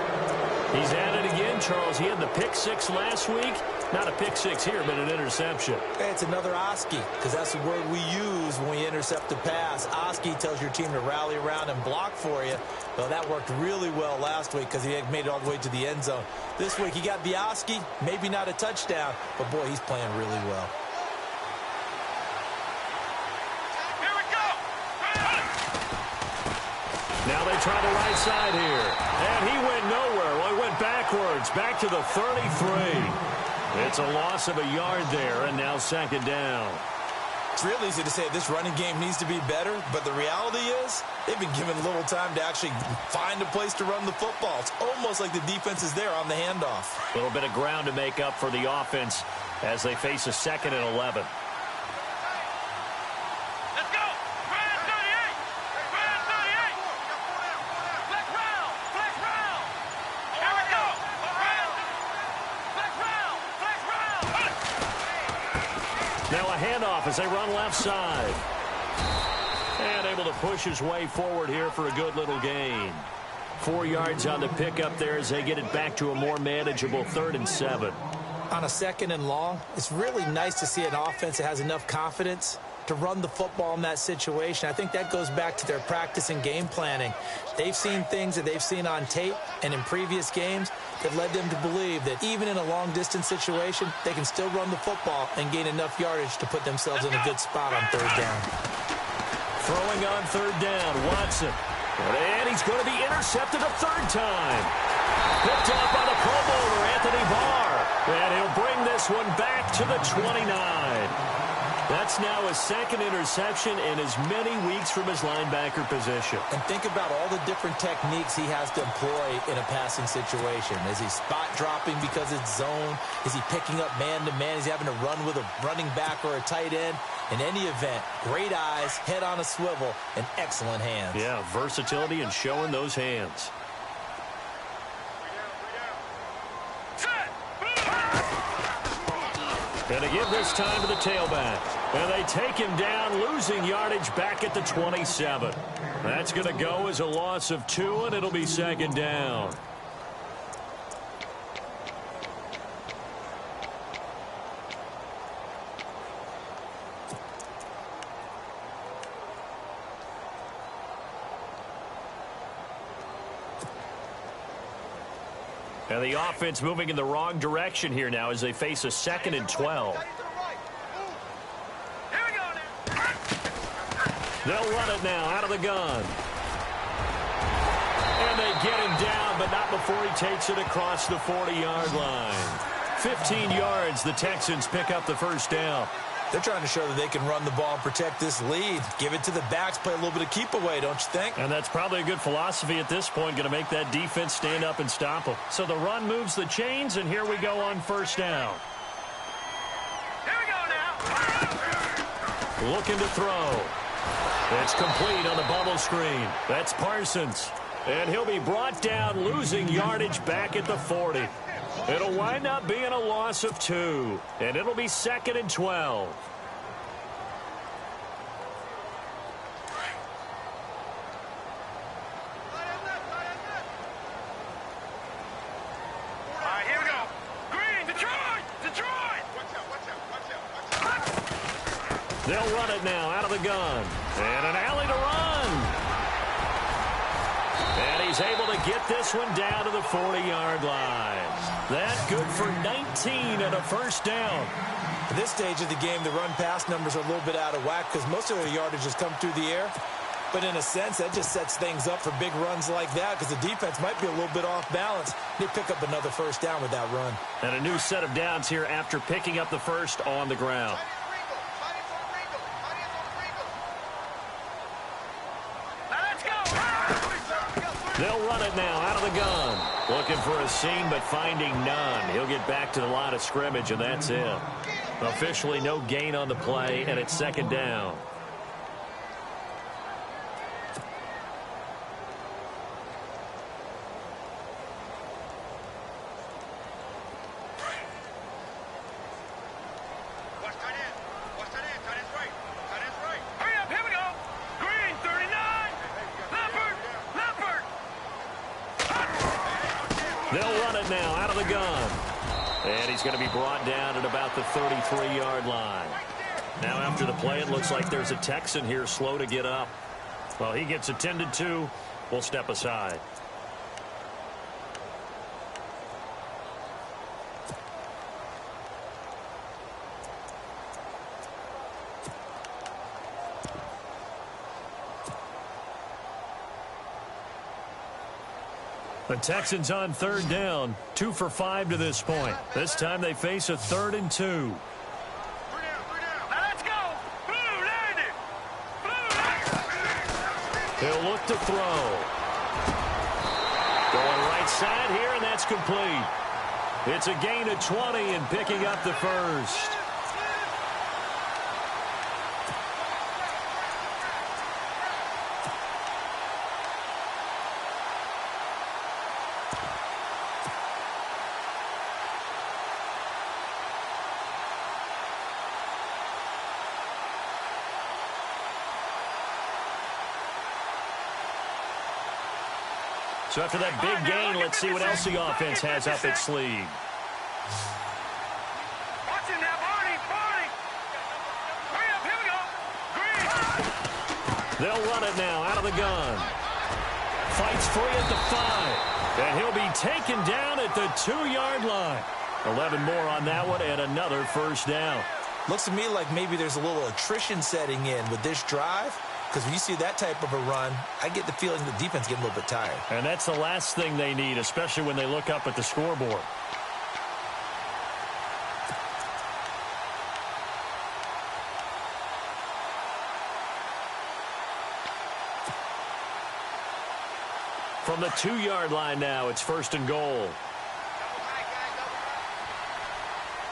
He's at it again, Charles. He had the pick six last week. Not a pick six here, but an interception. Hey, it's another Oski, because that's the word we use when we intercept the pass. Oski tells your team to rally around and block for you. Well, that worked really well last week because he made it all the way to the end zone. This week, he got the Oski, maybe not a touchdown, but boy, he's playing really well. Now they try the right side here. And he went nowhere. Well, he went backwards, back to the 33. It's a loss of a yard there, and now second down. It's real easy to say this running game needs to be better, but the reality is they've been given little time to actually find a place to run the football. It's almost like the defense is there on the handoff. A little bit of ground to make up for the offense as they face a 2nd and 11. handoff as they run left side. And able to push his way forward here for a good little gain. 4 yards on the pickup there as they get it back to a more manageable 3rd and 7. On a 2nd and long, it's really nice to see an offense that has enough confidence to run the football in that situation. I think that goes back to their practice and game planning. They've seen things that they've seen on tape and in previous games that led them to believe that even in a long-distance situation, they can still run the football and gain enough yardage to put themselves in a good spot on 3rd down. Throwing on 3rd down, Watson. And he's going to be intercepted a 3rd time. Picked off by the Pro Bowler, Anthony Barr. And he'll bring this one back to the 29. That's now his 2nd interception in as many weeks from his linebacker position. And think about all the different techniques he has to employ in a passing situation. Is he spot dropping because it's zone? Is he picking up man-to-man? Is he having to run with a running back or a tight end? In any event, great eyes, head on a swivel, and excellent hands. Yeah, versatility and showing those hands. And they give this time to the tailback. And they take him down, losing yardage back at the 27. That's going to go as a loss of 2, and it'll be 2nd down. And the offense moving in the wrong direction here now as they face a 2nd and 12. They'll run it now out of the gun. And they get him down, but not before he takes it across the 40-yard line. 15 yards, the Texans pick up the 1st down. They're trying to show that they can run the ball and protect this lead. Give it to the backs, play a little bit of keep away, don't you think? And that's probably a good philosophy at this point, going to make that defense stand up and stop them. So the run moves the chains, and here we go on 1st down. Here we go now. Looking to throw. It's complete on the bubble screen. That's Parsons. And he'll be brought down, losing yardage back at the 40. It'll wind up being a loss of 2, and it'll be 2nd and 12. All right, here we go. Green, Detroit! Detroit! They'll run it now out of the gun. And an alley to run. And he's able to get this one down to the 40-yard line. That good for 19 and a 1st down. At this stage of the game, the run-pass numbers are a little bit out of whack because most of their yardage has come through the air. But in a sense, that just sets things up for big runs like that because the defense might be a little bit off balance. They pick up another 1st down with that run. And a new set of downs here after picking up the 1st on the ground. They'll run it now out of the gun. Looking for a seam, but finding none. He'll get back to the line of scrimmage, and that's it. Officially no gain on the play, and it's 2nd down. They'll run it now out of the gun. And he's going to be brought down at about the 33-yard line. Now after the play, it looks like there's a Texan here slow to get up. Well, he gets attended to. We'll step aside. The Texans on 3rd down, 2 for 5 to this point. This time they face a 3rd and 2. 3 down. Now let's go. Blue landed. He'll look to throw. Going right side here, and that's complete. It's a gain of 20 and picking up the 1st. So after that big gain, let's see what else the offense has up its sleeve. Watching that, Barney. Hurry up, here we go. Green. They'll run it now out of the gun. Fights free at the 5. And he'll be taken down at the 2-yard line. 11 more on that one and another first down. Looks to me like maybe there's a little attrition setting in with this drive. Because when you see that type of a run, I get the feeling the defense getting a little bit tired. And that's the last thing they need, especially when they look up at the scoreboard. From the 2-yard line now, it's 1st and goal.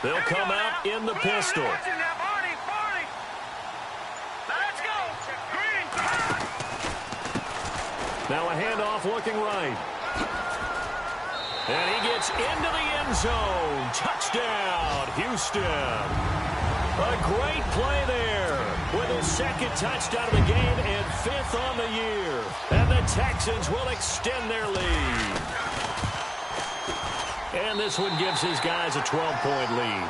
They'll come out in the pistol. Watching that, Barney. Let's go. Green. Now a handoff looking right. And he gets into the end zone. Touchdown, Houston. A great play there with his 2nd touchdown of the game and 5th on the year. And the Texans will extend their lead. And this one gives his guys a 12-point lead.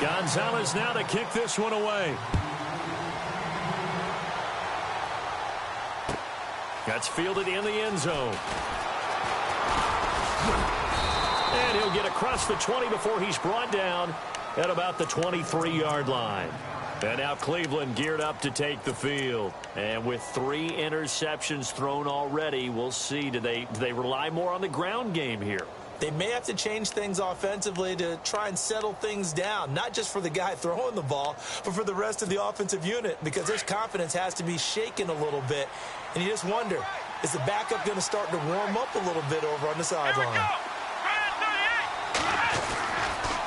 Gonzalez now to kick this one away. That's fielded in the end zone. And he'll get across the 20 before he's brought down at about the 23-yard line. And now Cleveland geared up to take the field. And with 3 interceptions thrown already, we'll see. Do they rely more on the ground game here? They may have to change things offensively to try and settle things down, not just for the guy throwing the ball, but for the rest of the offensive unit, because their confidence has to be shaken a little bit. And you just wonder, is the backup going to start to warm up a little bit over on the sideline?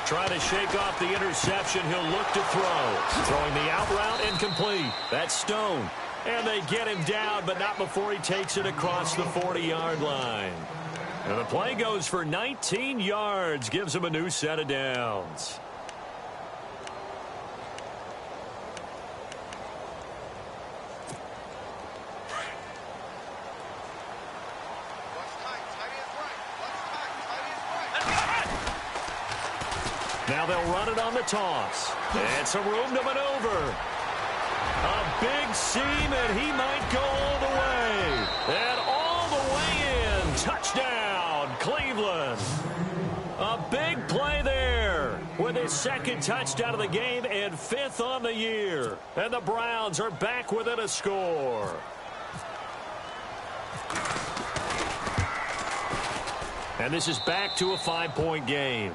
Trying to shake off the interception. He'll look to throw. Throwing the out route incomplete. That's Stone. And they get him down, but not before he takes it across the 40-yard line. And the play goes for 19 yards. Gives him a new set of downs. Now they'll run it on the toss. And some room to maneuver. A big seam, and he might go all the way. And all the way in. Touchdown, Cleveland. A big play there with his 2nd touchdown of the game and 5th on the year. And the Browns are back within a score. And this is back to a 5-point game.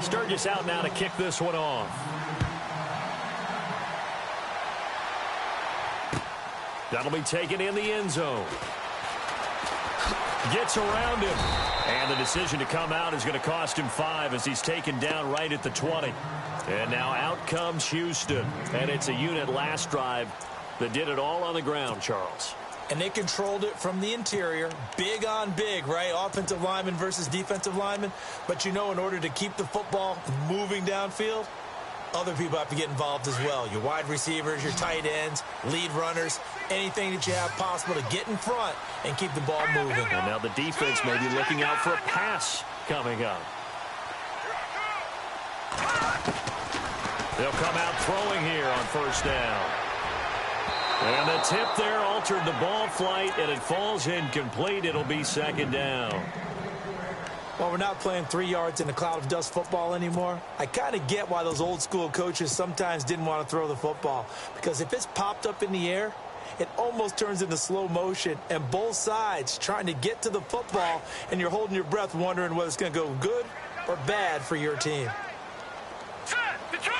Sturgis out now to kick this one off. That'll be taken in the end zone. Gets around him. And the decision to come out is going to cost him 5 as he's taken down right at the 20. And now out comes Houston. And it's a unit last drive that did it all on the ground, Charles. And they controlled it from the interior. Big on big, right? Offensive lineman versus defensive lineman. But you know, in order to keep the football moving downfield, other people have to get involved as well. Your wide receivers, your tight ends, lead runners, anything that you have possible to get in front and keep the ball moving. And now the defense may be looking out for a pass coming up. They'll come out throwing here on 1st down. And the tip there altered the ball flight, and it falls incomplete. It'll be 2nd down. Well, we're not playing 3 yards in a cloud of dust football anymore. I kind of get why those old school coaches sometimes didn't want to throw the football. Because if it's popped up in the air, it almost turns into slow motion. And both sides trying to get to the football, and you're holding your breath wondering whether it's going to go good or bad for your team. Set! Detroit!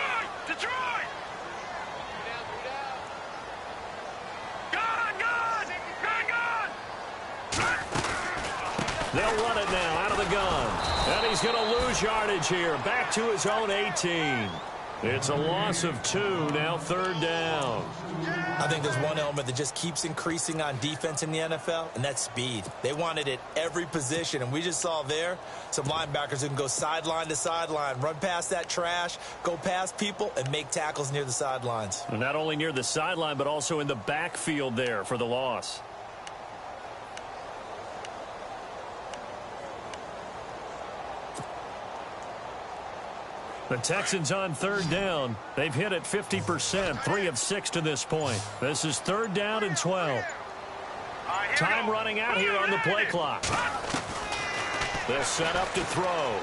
They'll run it now out of the gun. And he's going to lose yardage here. Back to his own 18. It's a loss of 2, now 3rd down. I think there's one element that just keeps increasing on defense in the NFL, and that's speed. They want it at every position, and we just saw there some linebackers who can go sideline to sideline, run past that trash, go past people, and make tackles near the sidelines. And not only near the sideline, but also in the backfield there for the loss. The Texans on 3rd down. They've hit it 50%, 3 of 6 to this point. This is 3rd down and 12. Time running out here on the play clock. They'll set up to throw.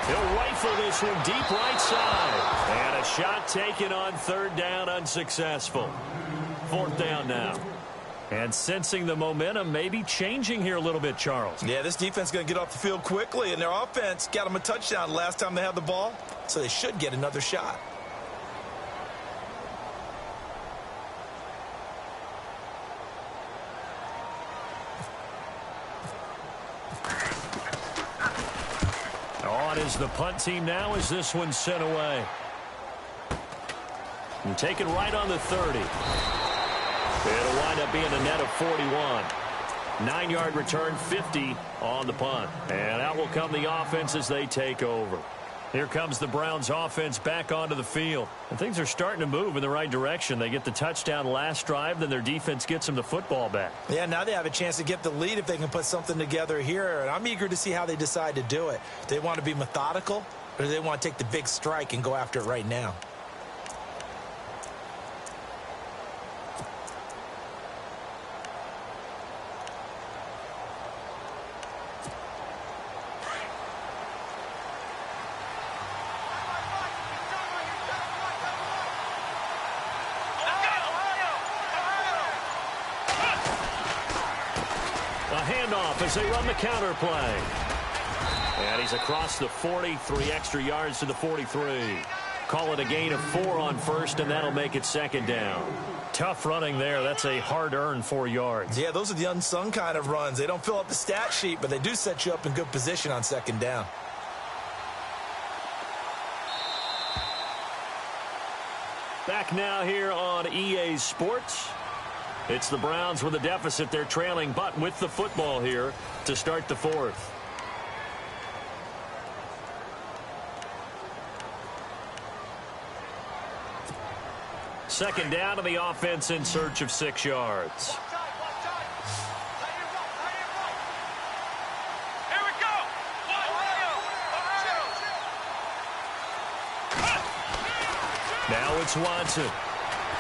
He'll rifle this one deep right side. And a shot taken on 3rd down, unsuccessful. 4th down now. And sensing the momentum maybe changing here a little bit, Charles. Yeah, this defense is going to get off the field quickly, and their offense got them a touchdown last time they had the ball, so they should get another shot. On is the punt team now as this one's sent away. And taken right on the 30. It'll wind up being a net of 41. 9-yard return, 50 on the punt. And out will come the offense as they take over. Here comes the Browns offense back onto the field. And things are starting to move in the right direction. They get the touchdown last drive, then their defense gets them the football back. Yeah, now they have a chance to get the lead if they can put something together here. And I'm eager to see how they decide to do it. Do they want to be methodical, or do they want to take the big strike and go after it right now? As they run the counter play. And he's across the 40, 3 extra yards to the 43. Call it a gain of 4 on 1st, and that'll make it 2nd down. Tough running there. That's a hard-earned 4 yards. Yeah, those are the unsung kind of runs. They don't fill up the stat sheet, but they do set you up in good position on 2nd down. Back now here on EA Sports. It's the Browns with a deficit. They're trailing, but with the football here to start the 4th. Second down to the offense in search of 6 yards. Here we go. Now it's Watson.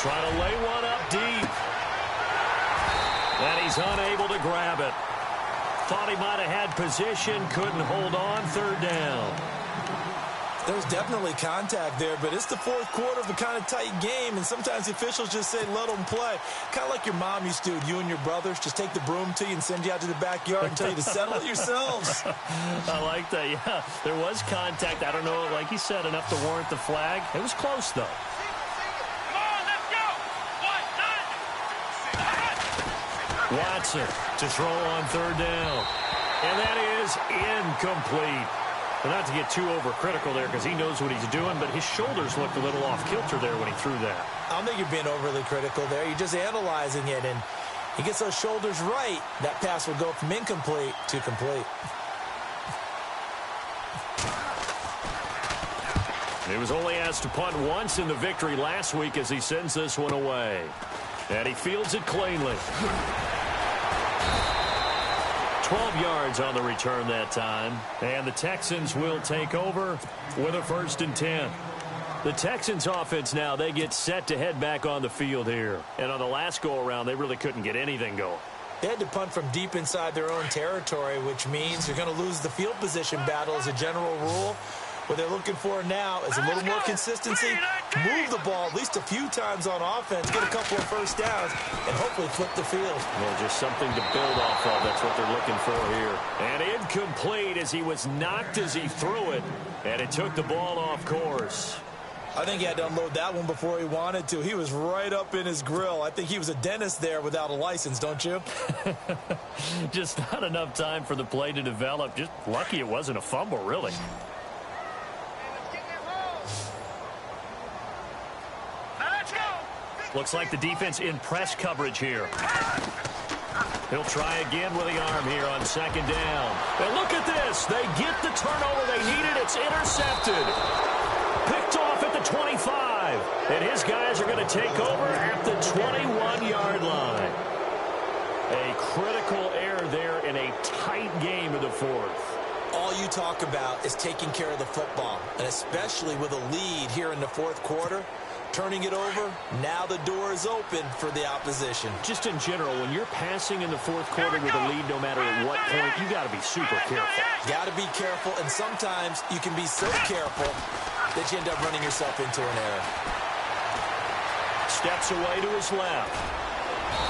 Trying to lay one up deep. And he's unable to grab it. Thought he might have had position, couldn't hold on. 3rd down. There's definitely contact there, but it's the 4th quarter of a kind of tight game, and sometimes the officials just say, let them play. Kind of like your mom used to do, you and your brothers. Just take the broom to you and send you out to the backyard and tell you to settle it yourselves. I like that, yeah. There was contact. I don't know, like he said, enough to warrant the flag. It was close, though. Watson to throw on 3rd down. And that is incomplete. Well, not to get too overcritical there because he knows what he's doing, but his shoulders looked a little off kilter there when he threw that. I don't think you're being overly critical there. You're just analyzing it, and he gets those shoulders right. That pass will go from incomplete to complete. He was only asked to punt once in the victory last week as he sends this one away. And he fields it cleanly. 12 yards on the return that time. And the Texans will take over with a 1st and 10. The Texans offense now, they get set to head back on the field here. And on the last go-around, they really couldn't get anything going. They had to punt from deep inside their own territory, which means you're going to lose the field position battle as a general rule. What they're looking for now is a little more consistency, move the ball at least a few times on offense, get a couple of 1st downs, and hopefully flip the field. Well, just something to build off of. That's what they're looking for here. And incomplete as he was knocked as he threw it, and it took the ball off course. I think he had to unload that one before he wanted to. He was right up in his grill. I think he was a dentist there without a license, don't you? Just not enough time for the play to develop. Just lucky it wasn't a fumble, really. Looks like the defense in press coverage here. He'll try again with the arm here on second down. And look at this. They get the turnover they needed. It's intercepted. Picked off at the 25. And his guys are going to take over at the 21-yard line. A critical error there in a tight game in the fourth. All you talk about is taking care of the football, and especially with a lead here in the fourth quarter. Turning it over, now the door is open for the opposition. Just in general, when you're passing in the fourth quarter with a lead, no matter at what point, you got to be super careful. Got to be careful, and sometimes you can be so careful that you end up running yourself into an error. Steps away to his left.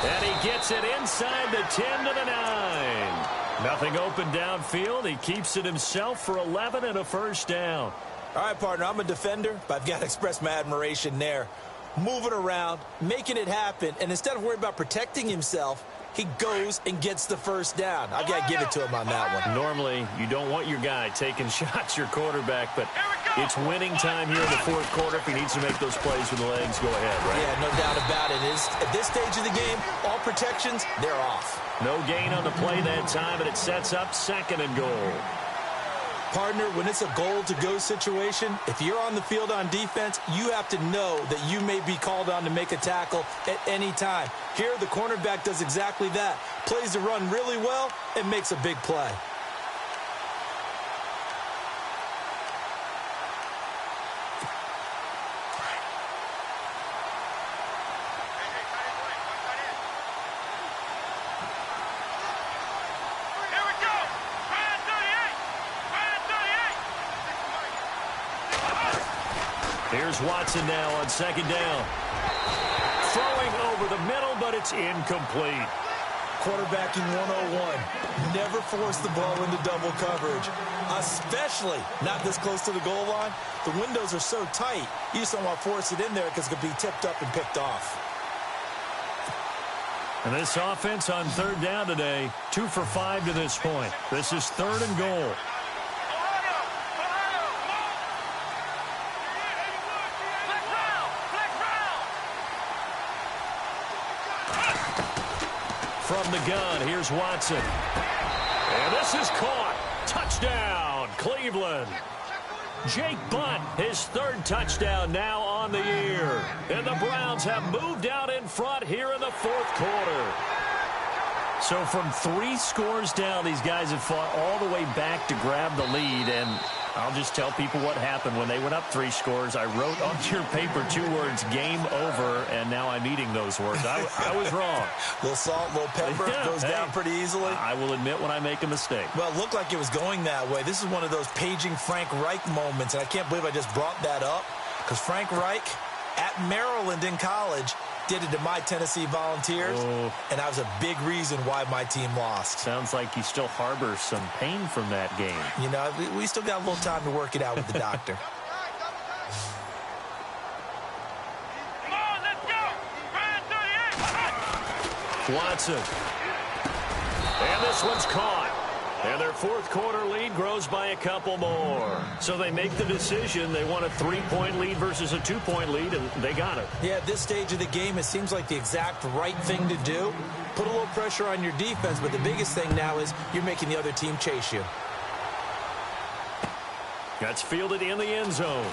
And he gets it inside the 10 to the 9. Nothing open downfield. He keeps it himself for 11 and a first down. All right, partner, I'm a defender, but I've got to express my admiration there. Moving around, making it happen, and instead of worrying about protecting himself, he goes and gets the first down. I've got to give it to him on that one. Normally, you don't want your guy taking shots, your quarterback, but it's winning time here in the fourth quarter. If he needs to make those plays with the legs, go ahead, right? Yeah, no doubt about it. At this stage of the game, all protections, they're off. No gain on the play that time, and it sets up second and goal. Partner, when it's a goal-to-go situation, if you're on the field on defense, you have to know that you may be called on to make a tackle at any time. Here, the cornerback does exactly that. Plays the run really well and makes a big play. Here's Watson now on second down. Throwing over the middle, but it's incomplete. Quarterbacking 101. Never force the ball into double coverage, especially not this close to the goal line. The windows are so tight, you just don't want to force it in there because it could be tipped up and picked off. And this offense on third down today, 2 for 5 to this point. This is third and goal. From the gun, here's Watson. And this is caught. Touchdown, Cleveland. Jake Butt, his third touchdown now on the year. And the Browns have moved out in front here in the fourth quarter. So from 3 scores down, these guys have fought all the way back to grab the lead. And I'll just tell people what happened when they went up 3 scores. I wrote on your paper 2 words, game over, and now I'm eating those words. I was wrong. A little salt, a little pepper, goes down pretty easily. I will admit when I make a mistake. Well, it looked like it was going that way. This is one of those paging Frank Reich moments, and I can't believe I just brought that up because Frank Reich at Maryland in college did it to my Tennessee Volunteers, and that was a big reason why my team lost. Sounds like you still harbor some pain from that game. You know, we still got a little time to work it out with the doctor. Come on, let's go! Watson. And this one's caught. And their fourth quarter lead grows by a couple more. So they make the decision. They want a 3-point lead versus a 2-point lead, and they got it. Yeah, at this stage of the game, it seems like the exact right thing to do. Put a little pressure on your defense, but the biggest thing now is you're making the other team chase you. That's fielded in the end zone.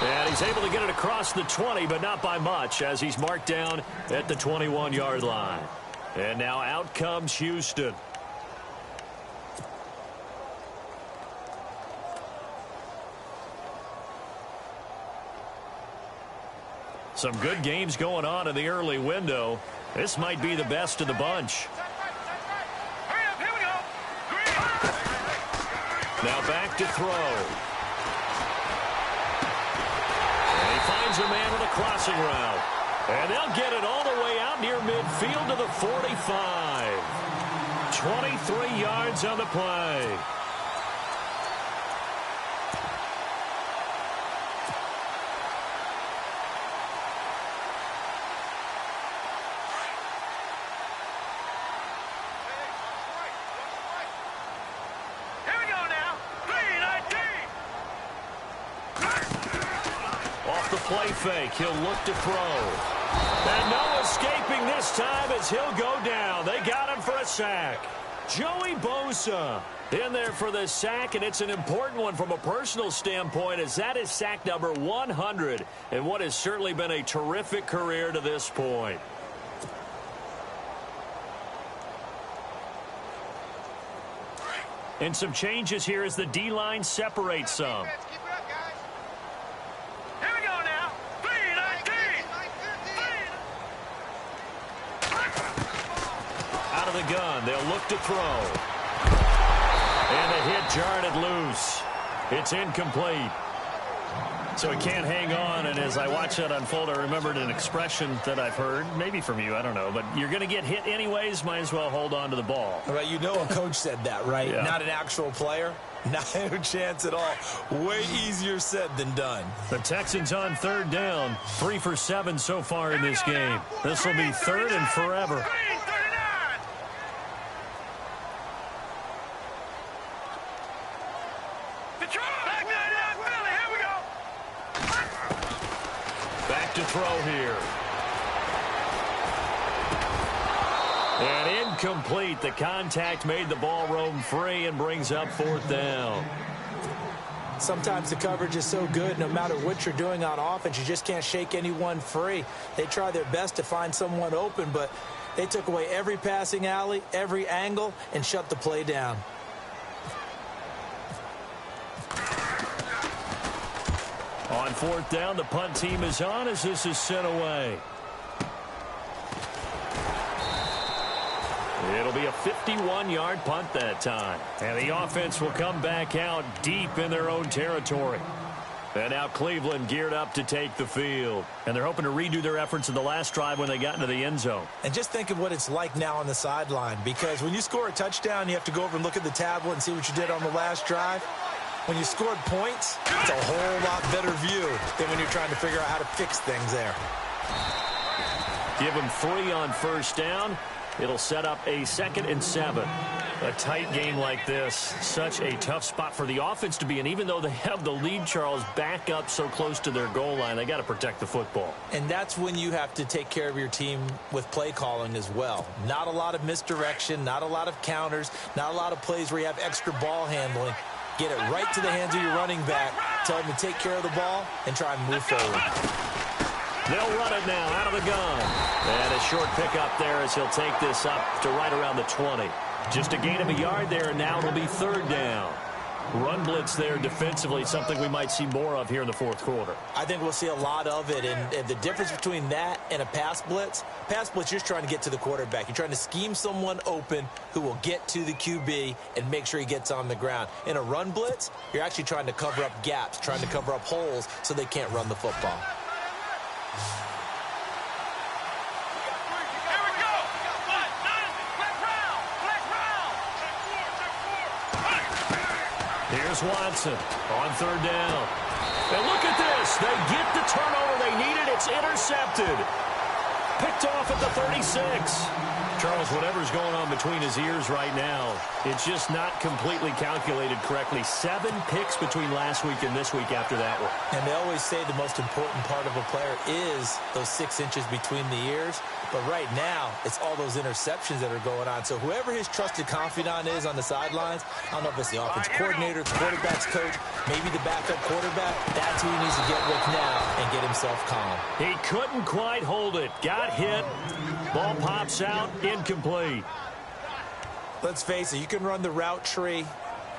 And he's able to get it across the 20, but not by much, as he's marked down at the 21-yard line. And now out comes Houston. Some good games going on in the early window. This might be the best of the bunch. Now back to throw. And he finds a man with a crossing route. And they'll get it all the way out near midfield to the 45. 23 yards on the play. Here we go now. 3-19. Off the play fake. He'll look to throw. And no escaping this time as he'll go down. They got him for a sack. Joey Bosa in there for the sack, and it's an important one from a personal standpoint, as that is sack number 100 in what has certainly been a terrific career to this point. And some changes here as the D-line separates some. Here we go now. 3-19. Out of the gun, they'll look to throw. And the hit jarred it loose. It's incomplete. So he can't hang on, and as I watch that unfold, I remembered an expression that I've heard, maybe from you, I don't know, but you're going to get hit anyways, might as well hold on to the ball. Well, you know a coach said that, right? Yeah. Not an actual player. Not a chance at all. Way easier said than done. The Texans on third down, 3 for 7 so far in this game. This will be third and forever. Back to throw here. And incomplete. The contact made the ball roam free and brings up fourth down. Sometimes the coverage is so good, no matter what you're doing on offense, you just can't shake anyone free. They try their best to find someone open, but they took away every passing alley, every angle, and shut the play down. On fourth down, the punt team is on as this is sent away. It'll be a 51-yard punt that time. And the offense will come back out deep in their own territory. And now Cleveland geared up to take the field. And they're hoping to redo their efforts in the last drive when they got into the end zone. And just think of what it's like now on the sideline, because when you score a touchdown, you have to go over and look at the tablet and see what you did on the last drive. When you scored points, it's a whole lot better view than when you're trying to figure out how to fix things there. Give them 3 on first down. It'll set up a 2nd and 7. A tight game like this, such a tough spot for the offense to be in. Even though they have the lead, Charles, back up so close to their goal line, they got to protect the football. And that's when you have to take care of your team with play calling as well. Not a lot of misdirection, not a lot of counters, not a lot of plays where you have extra ball handling. Get it right to the hands of your running back. Tell him to take care of the ball and try and move forward. They'll run it now out of the gun. And a short pickup there as he'll take this up to right around the 20. Just a gain of a yard there, and now it'll be third down. Run blitz there defensively, something we might see more of here in the fourth quarter. I think we'll see a lot of it, and the difference between that and a pass blitz, you're just trying to get to the quarterback. You're trying to scheme someone open who will get to the QB and make sure he gets on the ground. In a run blitz, you're actually trying to cover up gaps, trying to cover up holes so they can't run the football. Here's Watson on third down. And look at this. They get the turnover they needed. It's intercepted. Picked off at the 36. Charles, whatever's going on between his ears right now, it's just not completely calculated correctly. 7 picks between last week and this week after that one. And they always say the most important part of a player is those 6 inches between the ears. But right now, it's all those interceptions that are going on. So whoever his trusted confidant is on the sidelines, I don't know if it's the offensive coordinator, the quarterback's coach, maybe the backup quarterback, that's who he needs to get with now and get himself calm. He couldn't quite hold it. Got hit. Ball pops out. Incomplete. Let's face it, you can run the route tree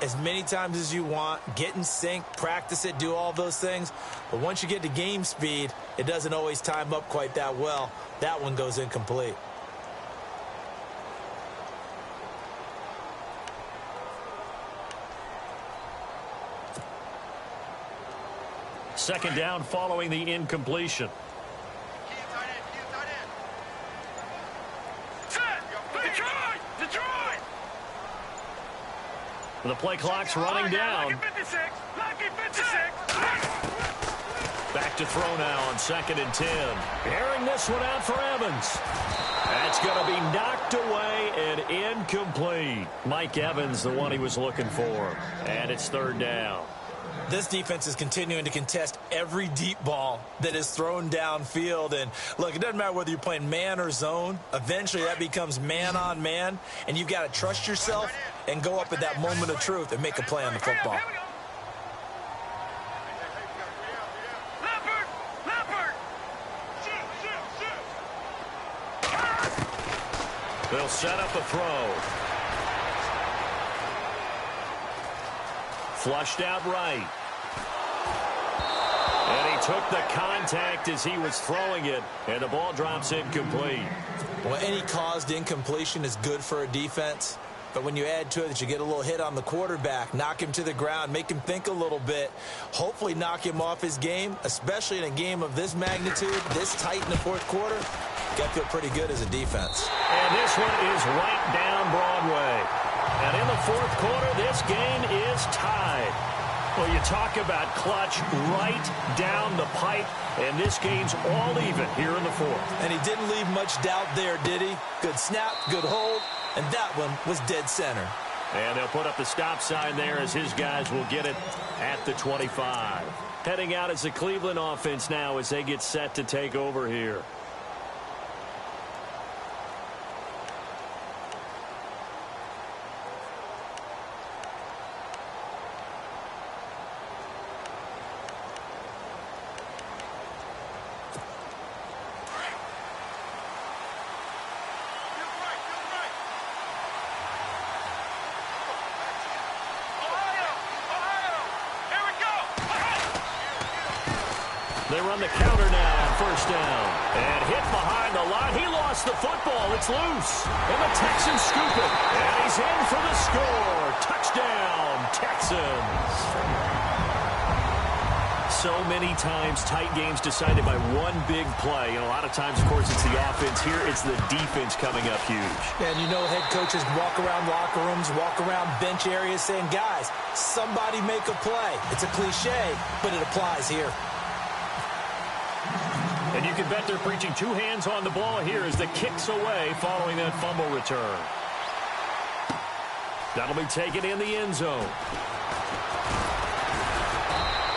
as many times as you want, get in sync, practice it, do all those things. But once you get to game speed, it doesn't always time up quite that well. That one goes incomplete. Second down following the incompletion. The play clock's running down. Back to throw now on 2nd and 10. Airing this one out for Evans. That's going to be knocked away and incomplete. Mike Evans, the one he was looking for. And it's third down. This defense is continuing to contest every deep ball that is thrown downfield. And, look, it doesn't matter whether you're playing man or zone. Eventually that becomes man-on-man, and you've got to trust yourself and go up at that moment of truth and make a play on the football. They'll set up a throw. Flushed out right. And he took the contact as he was throwing it, and the ball drops incomplete. Well, any caused incompletion is good for a defense. But when you add to it that you get a little hit on the quarterback, knock him to the ground, make him think a little bit, hopefully knock him off his game, especially in a game of this magnitude, this tight in the fourth quarter, got to feel pretty good as a defense. And this one is right down Broadway. And in the fourth quarter, this game is tied. Well, you talk about clutch right down the pipe, and this game's all even here in the fourth. And he didn't leave much doubt there, did he? Good snap, good hold. And that one was dead center. And they'll put up the stop sign there as his guys will get it at the 25. Heading out as the Cleveland offense now as they get set to take over here. They run the counter now on first down. And hit behind the line. He lost the football. It's loose. And the Texans scoop it. And he's in for the score. Touchdown, Texans. So many times tight games decided by one big play. And a lot of times, of course, it's the offense. Here, it's the defense coming up huge. And you know head coaches walk around locker rooms, walk around bench areas saying, guys, somebody make a play. It's a cliche, but it applies here. And you can bet they're preaching two hands on the ball here as the kick's away following that fumble return. That'll be taken in the end zone.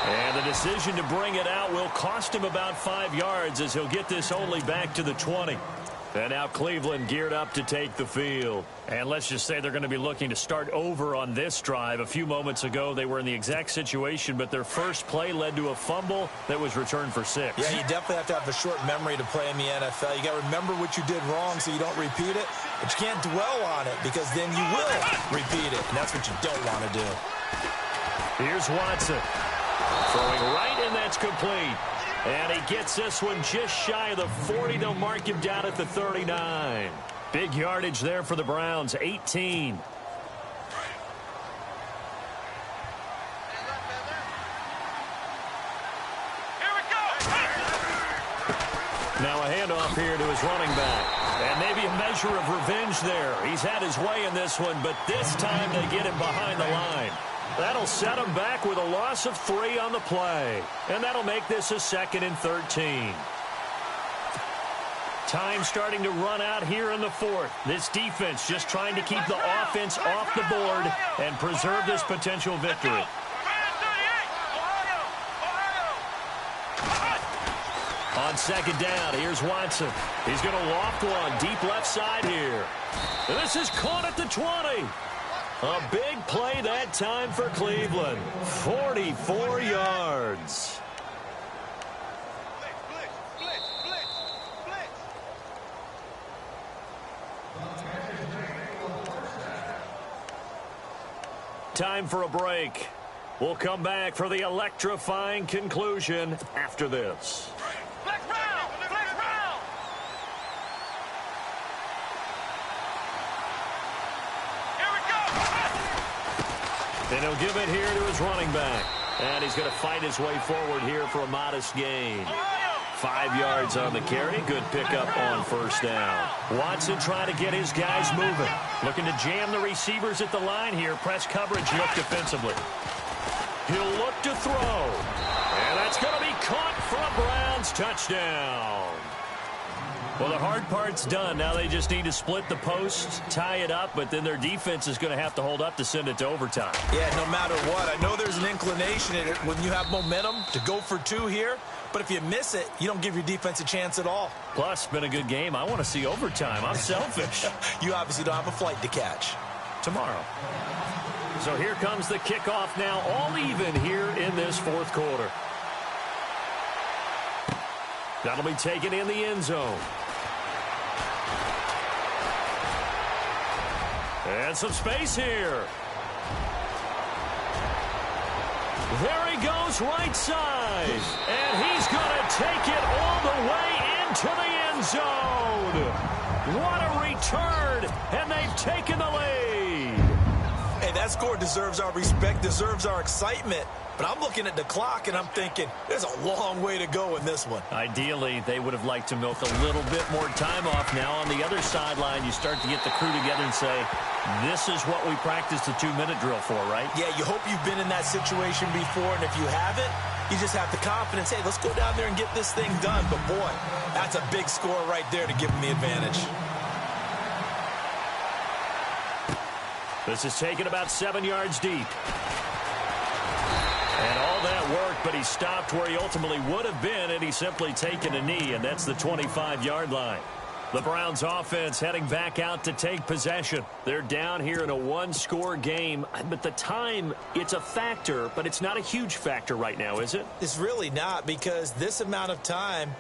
And the decision to bring it out will cost him about 5 yards as he'll get this only back to the 20. And now Cleveland geared up to take the field. And let's just say they're going to be looking to start over on this drive. A few moments ago, they were in the exact situation, but their first play led to a fumble that was returned for 6. Yeah, you definitely have to have a short memory to play in the NFL. You got to remember what you did wrong so you don't repeat it, but you can't dwell on it because then you will repeat it, and that's what you don't want to do. Here's Watson. Throwing right, and that's complete. And he gets this one just shy of the 40. They'll mark him down at the 39. Big yardage there for the Browns, 18. Now a handoff here to his running back. And maybe a measure of revenge there. He's had his way in this one, but this time they get him behind the line. That'll set him back with a loss of 3 on the play. And that'll make this a 2nd and 13. Time starting to run out here in the fourth. This defense just trying to keep the offense off the board and preserve this potential victory. On second down, here's Watson. He's going to loft one deep left side here. And this is caught at the 20. A big play that time for Cleveland. 44 yards. Time for a break. We'll come back for the electrifying conclusion after this. And he'll give it here to his running back. And he's going to fight his way forward here for a modest gain. 5 yards on the carry. Good pickup on first down. Watson trying to get his guys moving. Looking to jam the receivers at the line here. Press coverage look defensively. He'll look to throw. And that's going to be caught for a Browns touchdown. Well, the hard part's done. Now they just need to split the post, tie it up, but then their defense is going to have to hold up to send it to overtime. Yeah, no matter what. I know there's an inclination in it when you have momentum to go for two here, but if you miss it, you don't give your defense a chance at all. Plus, it's been a good game. I want to see overtime. I'm selfish. You obviously don't have a flight to catch. Tomorrow. So here comes the kickoff now, all even here in this fourth quarter. That'll be taken in the end zone. And some space here. There he goes right side. And he's going to take it all the way into the end zone. What a return. And they've taken the lead. Hey, that score deserves our respect, deserves our excitement. But I'm looking at the clock, and I'm thinking, there's a long way to go in this one. Ideally, they would have liked to milk a little bit more time off. Now, on the other sideline, you start to get the crew together and say, this is what we practiced the 2-minute drill for, right? Yeah, you hope you've been in that situation before, and if you haven't, you just have the confidence, hey, let's go down there and get this thing done. But, boy, that's a big score right there to give them the advantage. This is taken about 7 yards deep. And all that work, but he stopped where he ultimately would have been, and he's simply taken a knee, and that's the 25-yard line. The Browns offense heading back out to take possession. They're down here in a one-score game, but the time, it's a factor, but it's not a huge factor right now, is it? It's really not, because this amount of time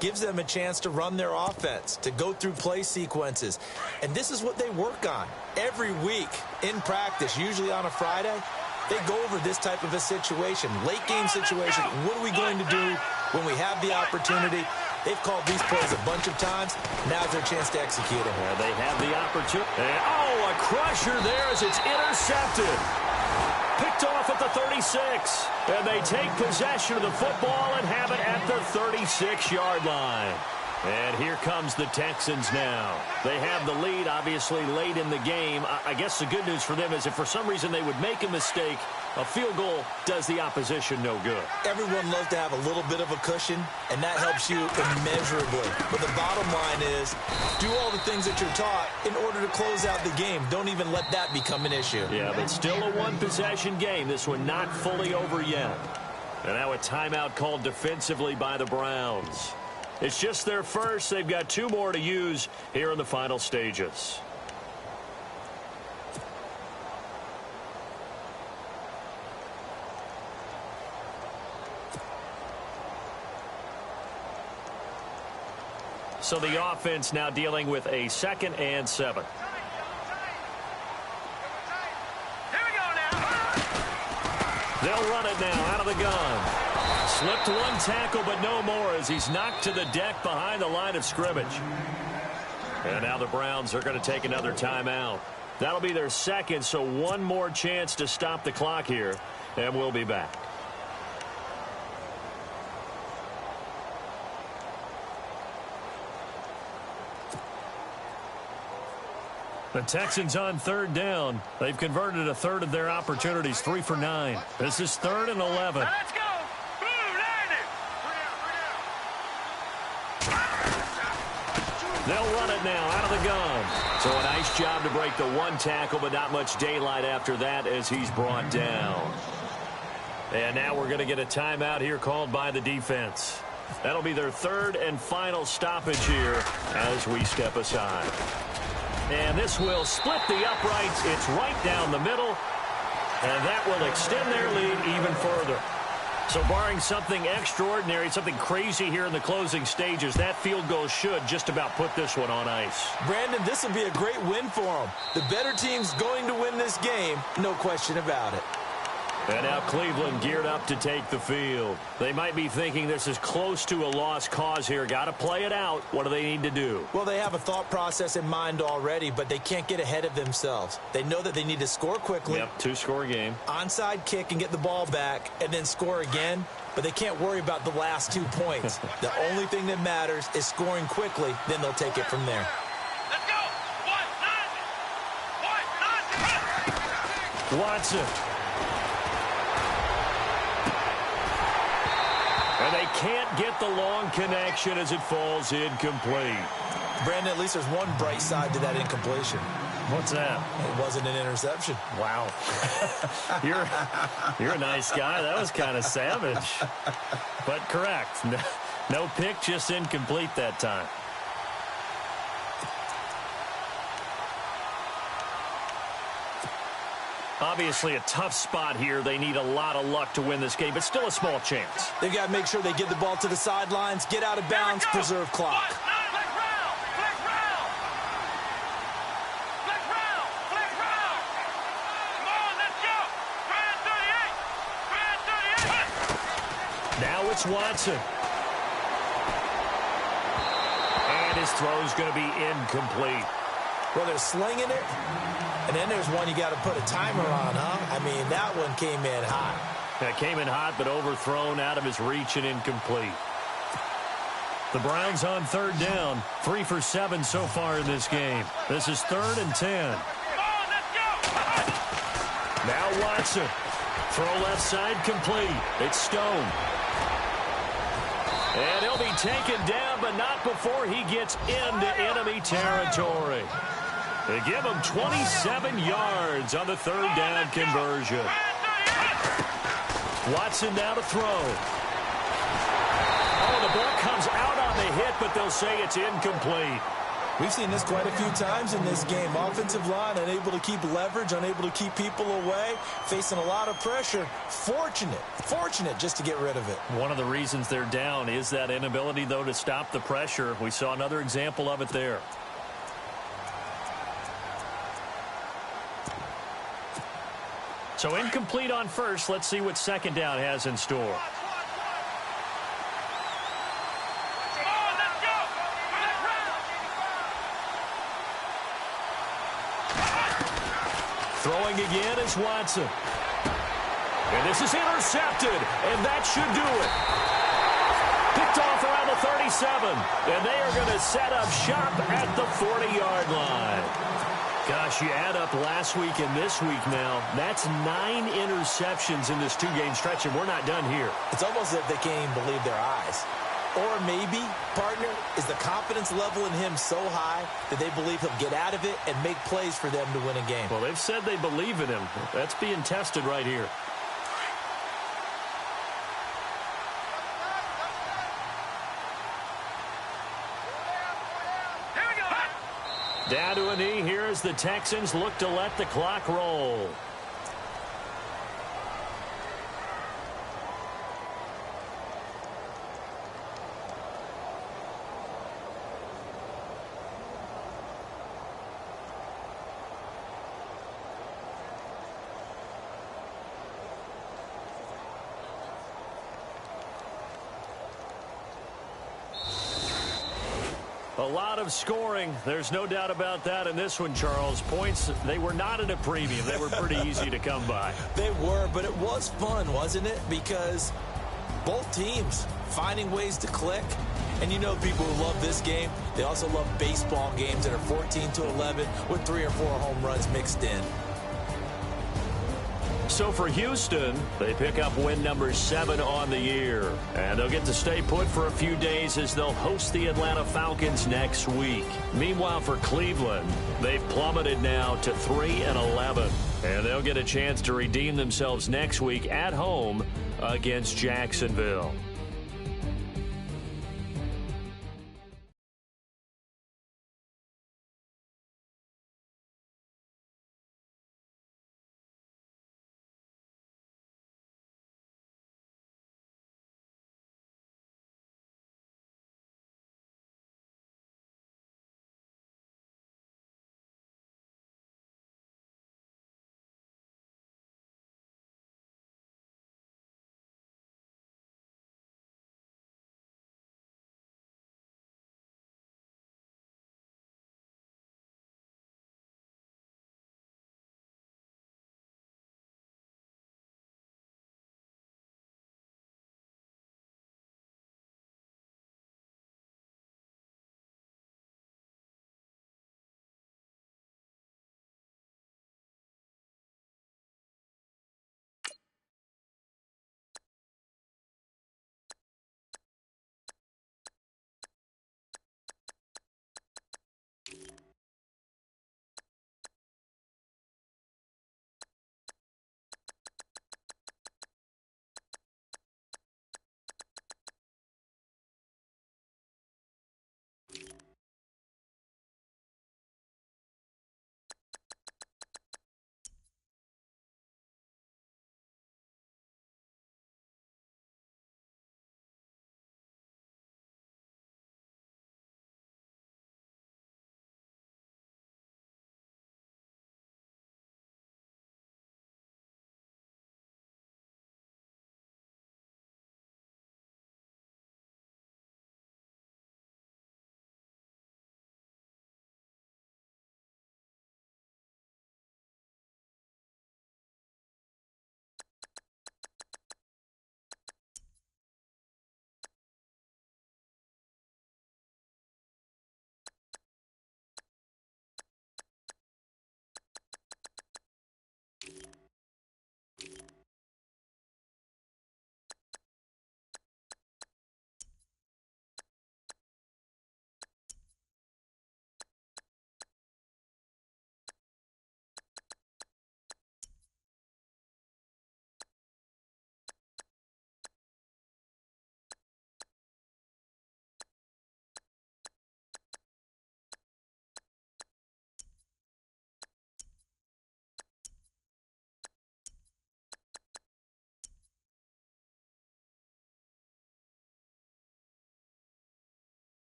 gives them a chance to run their offense, to go through play sequences. And this is what they work on every week in practice, usually on a Friday. They go over this type of a situation, late game situation. What are we going to do when we have the opportunity? They've called these plays a bunch of times. Now's their chance to execute them. Yeah, they have the opportunity. Oh, a crusher there as it's intercepted. Picked off at the 36. And they take possession of the football and have it at the 36-yard line. And here comes the Texans now. They have the lead, obviously, late in the game. I guess the good news for them is if for some reason they would make a mistake, a field goal does the opposition no good. Everyone loves to have a little bit of a cushion, and that helps you immeasurably. But the bottom line is, do all the things that you're taught in order to close out the game. Don't even let that become an issue. Yeah, but still a one-possession game. This one not fully over yet. And now a timeout called defensively by the Browns. It's just their first. They've got 2 more to use here in the final stages. So the offense now dealing with a 2nd and 7. They'll run it now out of the gun. Slipped one tackle, but no more as he's knocked to the deck behind the line of scrimmage. And now the Browns are going to take another timeout. That'll be their 2nd, so one more chance to stop the clock here, and we'll be back. The Texans on 3rd down. They've converted a third of their opportunities, 3 for 9. This is 3rd and 11. Let's go. They'll run it now out of the gun. So a nice job to break the one tackle, but not much daylight after that as he's brought down. And now we're going to get a timeout here called by the defense. That'll be their 3rd and final stoppage here as we step aside. And this will split the uprights. It's right down the middle. And that will extend their lead even further. So barring something extraordinary, something crazy here in the closing stages, that field goal should just about put this one on ice. Brandon, this will be a great win for them. The better team's going to win this game, no question about it. And now Cleveland geared up to take the field. They might be thinking this is close to a lost cause here. Got to play it out. What do they need to do? Well, they have a thought process in mind already, but they can't get ahead of themselves. They know that they need to score quickly. Yep, 2-score game. Onside kick and get the ball back and then score again, but they can't worry about the last 2 points. The only thing that matters is scoring quickly, then they'll take it from there. Let's go. Watson. And And they can't get the long connection as it falls incomplete. Brandon, at least there's one bright side to that incompletion. What's that? It wasn't an interception. Wow. You're a nice guy. That was kind of savage. But correct. No pick, just incomplete that time. Obviously a tough spot here. They need a lot of luck to win this game, but still a small chance. They've got to make sure they get the ball to the sidelines, get out of bounds, preserve clock. Now it's Watson. And his throw's going to be incomplete. Well, they're slinging it, and then there's one you got to put a timer on, huh? I mean, that one came in hot. That came in hot, but overthrown out of his reach and incomplete. The Browns on third down, 3 for 7 so far in this game. This is 3rd and 10. Now Watson. Throw left side complete. It's Stone. And he'll be taken down, but not before he gets into enemy territory. They give him 27 yards on the third down conversion. Watson now to throw. Oh, the ball comes out on the hit, but they'll say it's incomplete. We've seen this quite a few times in this game. Offensive line unable to keep leverage, unable to keep people away, facing a lot of pressure. Fortunate just to get rid of it. One of the reasons they're down is that inability, though, to stop the pressure. We saw another example of it there. So incomplete on first. Let's see what second down has in store. Throwing again is Watson. And this is intercepted, and that should do it. Picked off around the 37, and they are going to set up shop at the 40-yard line. Gosh, you add up last week and this week now, that's 9 interceptions in this two-game stretch, and we're not done here. It's almost as if they can't even believe their eyes. Or maybe, partner, is the confidence level in him so high that they believe he'll get out of it and make plays for them to win a game. Well, they've said they believe in him. That's being tested right here. Down to a knee here as the Texans look to let the clock roll. A lot of scoring. There's no doubt about that in this one, Charles. Points, they were not at a premium. They were pretty easy to come by. They were, but it was fun, wasn't it? Because both teams finding ways to click. And you know people who love this game, they also love baseball games that are 14-11 with 3 or 4 home runs mixed in. So for Houston, they pick up win number 7 on the year. And they'll get to stay put for a few days as they'll host the Atlanta Falcons next week. Meanwhile, for Cleveland, they've plummeted now to 3-11. And they'll get a chance to redeem themselves next week at home against Jacksonville.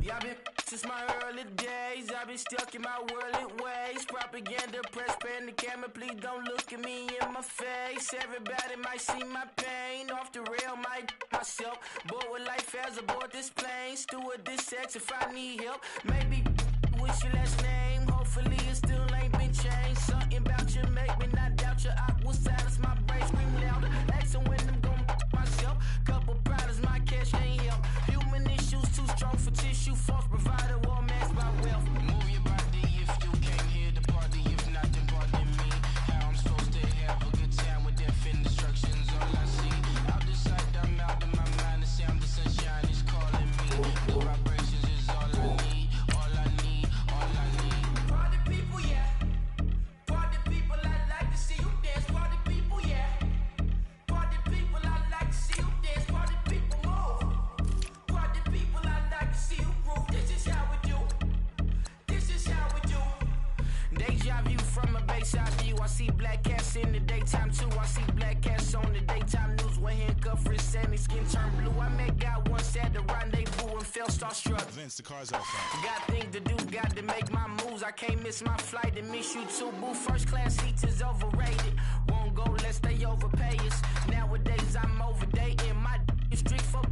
Y'all been since my early days. I've been stuck in my worldly ways. Propaganda, press, pan the camera. Please don't look at me in my face. Everybody might see my pain. Off the rail, might myself. Bored with life as aboard this plane. Steward this sex if I need help. Maybe what's your last name? Hopefully it still ain't been changed. Something about you make me not doubt you. I will silence my brain, scream louder. Asking when I'm gon' myself. Couple problems, my cash ain't help. Human issues too strong for tissue. False provider, war mask by wealth. Move your body if you came here to party. If not, then pardon me. How I'm supposed to have a good time with death and destruction's all I see. Out the sight, I'm out of my mind. The sound of sunshine is calling me. The vibrations is all I need. All I need, all I need. Party people, yeah. Party people, I like to see you dance. Party people, yeah. Party people, I like to see you dance. Party people, move. Party people, I like to see you groove. This is how we do. This is how we do. Deja vu from a bayside view. I see black cats in the daytime too. I see black cats on the daytime news. When handcuffed, wrist and his skin turned blue. I met God once at the rendezvous and felt starstruck. Vince, the car's outside. Got things to do, got to make my moves. I can't miss my flight and miss you too, boo. First class seats is overrated. Won't go lest they overpay us. Nowadays I'm overdating. My is strict for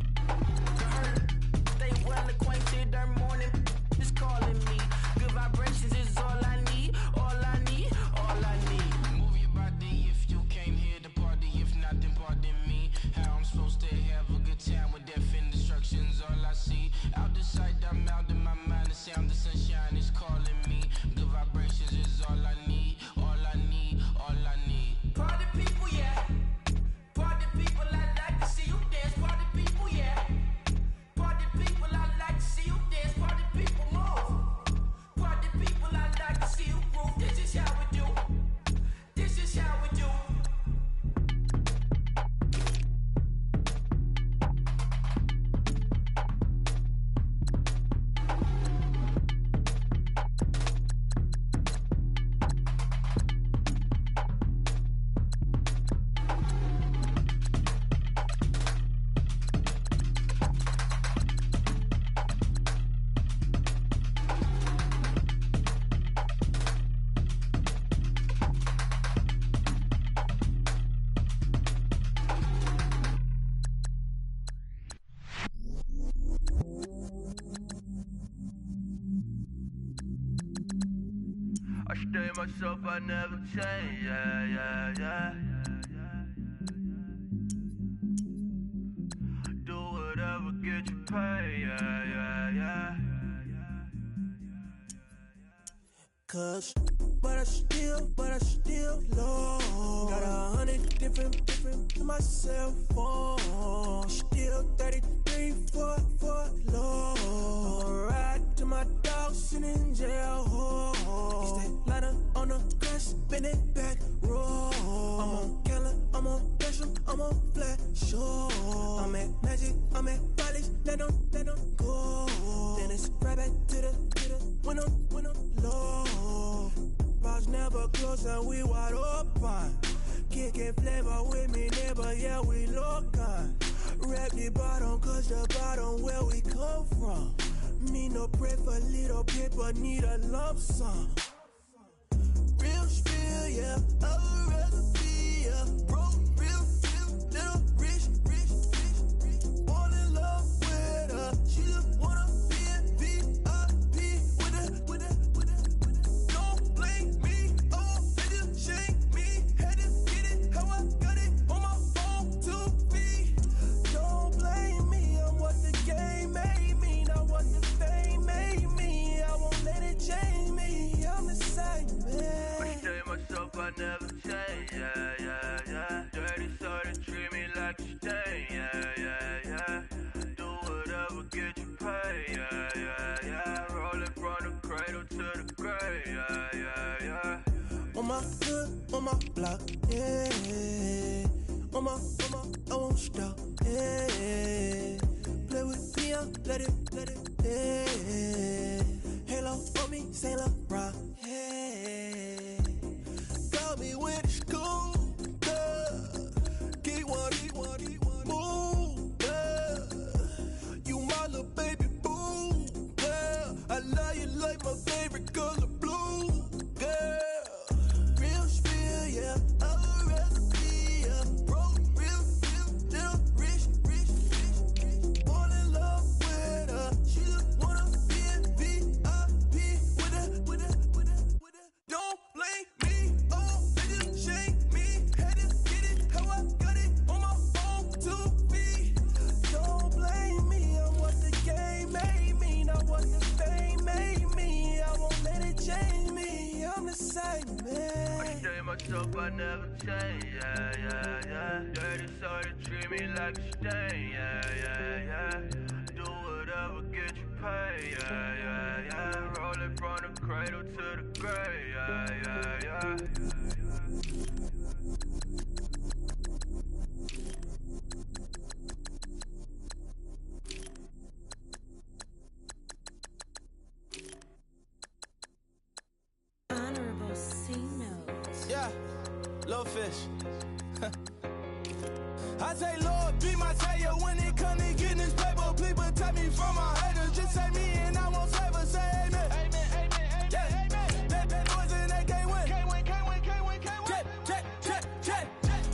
stay well acquainted. Their morning is calling me. Good vibrations is all I need. All I need, all I need. Move your body if you came here to party. If not, then pardon me. How I'm supposed to have a good time with death and destruction's all I see. Out the sight, I'm out of my mind. The sound of sunshine is calling me. Good vibrations is all I need. All I need, all I need. Party people, yeah. Party people, I like to see you dance. Party people, yeah. Party people, I like to see you dance. Party people, move. Party people, I like to see you groove. This is how we do. This is how we do. I stay myself, I never change, yeah. Do whatever, get you paid, yeah. Cause, but I still low. Got 100 different to my cell phone. Still 33 for low. I'ma ride to my dog sitting in jail. It's that lighter on the grass, spin it back, roll. I'm on Keller, I'm on Gresham, I'm on Flat Shore. I'm at Magic, I'm at Bally's, let them go. Then it's right back to the when I'm low. Bars never close and we wide open. Kicking flavor with me, neighbor, yeah, we local. Rap the bottom, cause the bottom where we come from. Me no pray for little paper, need a lump sum. Real spill, yeah, I would rather be, yeah. Broke, real, little rich. All in love with her, she just wanna be a VIP with it. Don't blame me, oh, they just shake me. Had to get it, how I got it on my phone to be. Don't blame me, I'm what the game made me, not what the fame made me. I won't let it change me, I'm the same man. I stay myself, I never change, yeah. Dirty soda, treat me like a stain, yeah. Do whatever, get you paid, yeah. Roll it from the cradle to the grave, yeah. On my hood, on my block, yeah. On my, I won't stop, yeah. Play with me, let it, yeah. Halo on me, Saint Laurent, yeah. Got me with the school, yeah. Get one, move, yeah. You my little baby boo, yeah. soap, I never change, yeah, yeah, yeah. Dirty soda, treat me like a stain, yeah, yeah, yeah. Do whatever, get you paid, yeah, yeah, yeah. Roll it from the cradle to the grave, yeah, yeah, yeah. Honorable C notes. Yeah, little fish. I say, Lord, be my savior when it come to getting this paper. Please protect me from my haters. Just say me and I won't save her. Say amen. Amen, amen, yeah. Amen. That boys in that can't win. Can't win, can't win, can't win, can't win. Jet.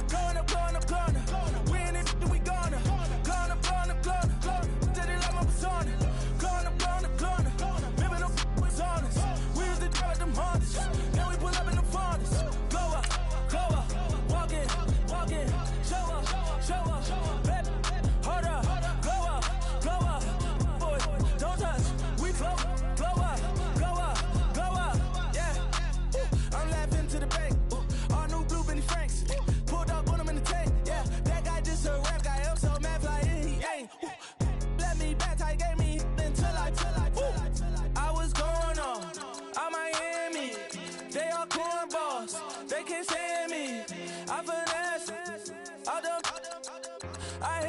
Going up, going up, going up. We in it, we gonna. Going up, going up, going up. Did it like my persona. Going up, going up, going up. Remember no was on us. We was the drug, them hunters. Now we pull up in the furnace. Glow up, walk in. Show up, baby, hold up, glow up, boy, don't touch, we glow up, yeah. I'm laughing to the bank, all new blue Benny Franks, pulled up on him in the tank, yeah. That guy just a rap guy, I'm so mad fly in, he ain't. Let me back, I gave me until I was going on, I'm Miami, they all cornballs, they can't stand me, I finesse. I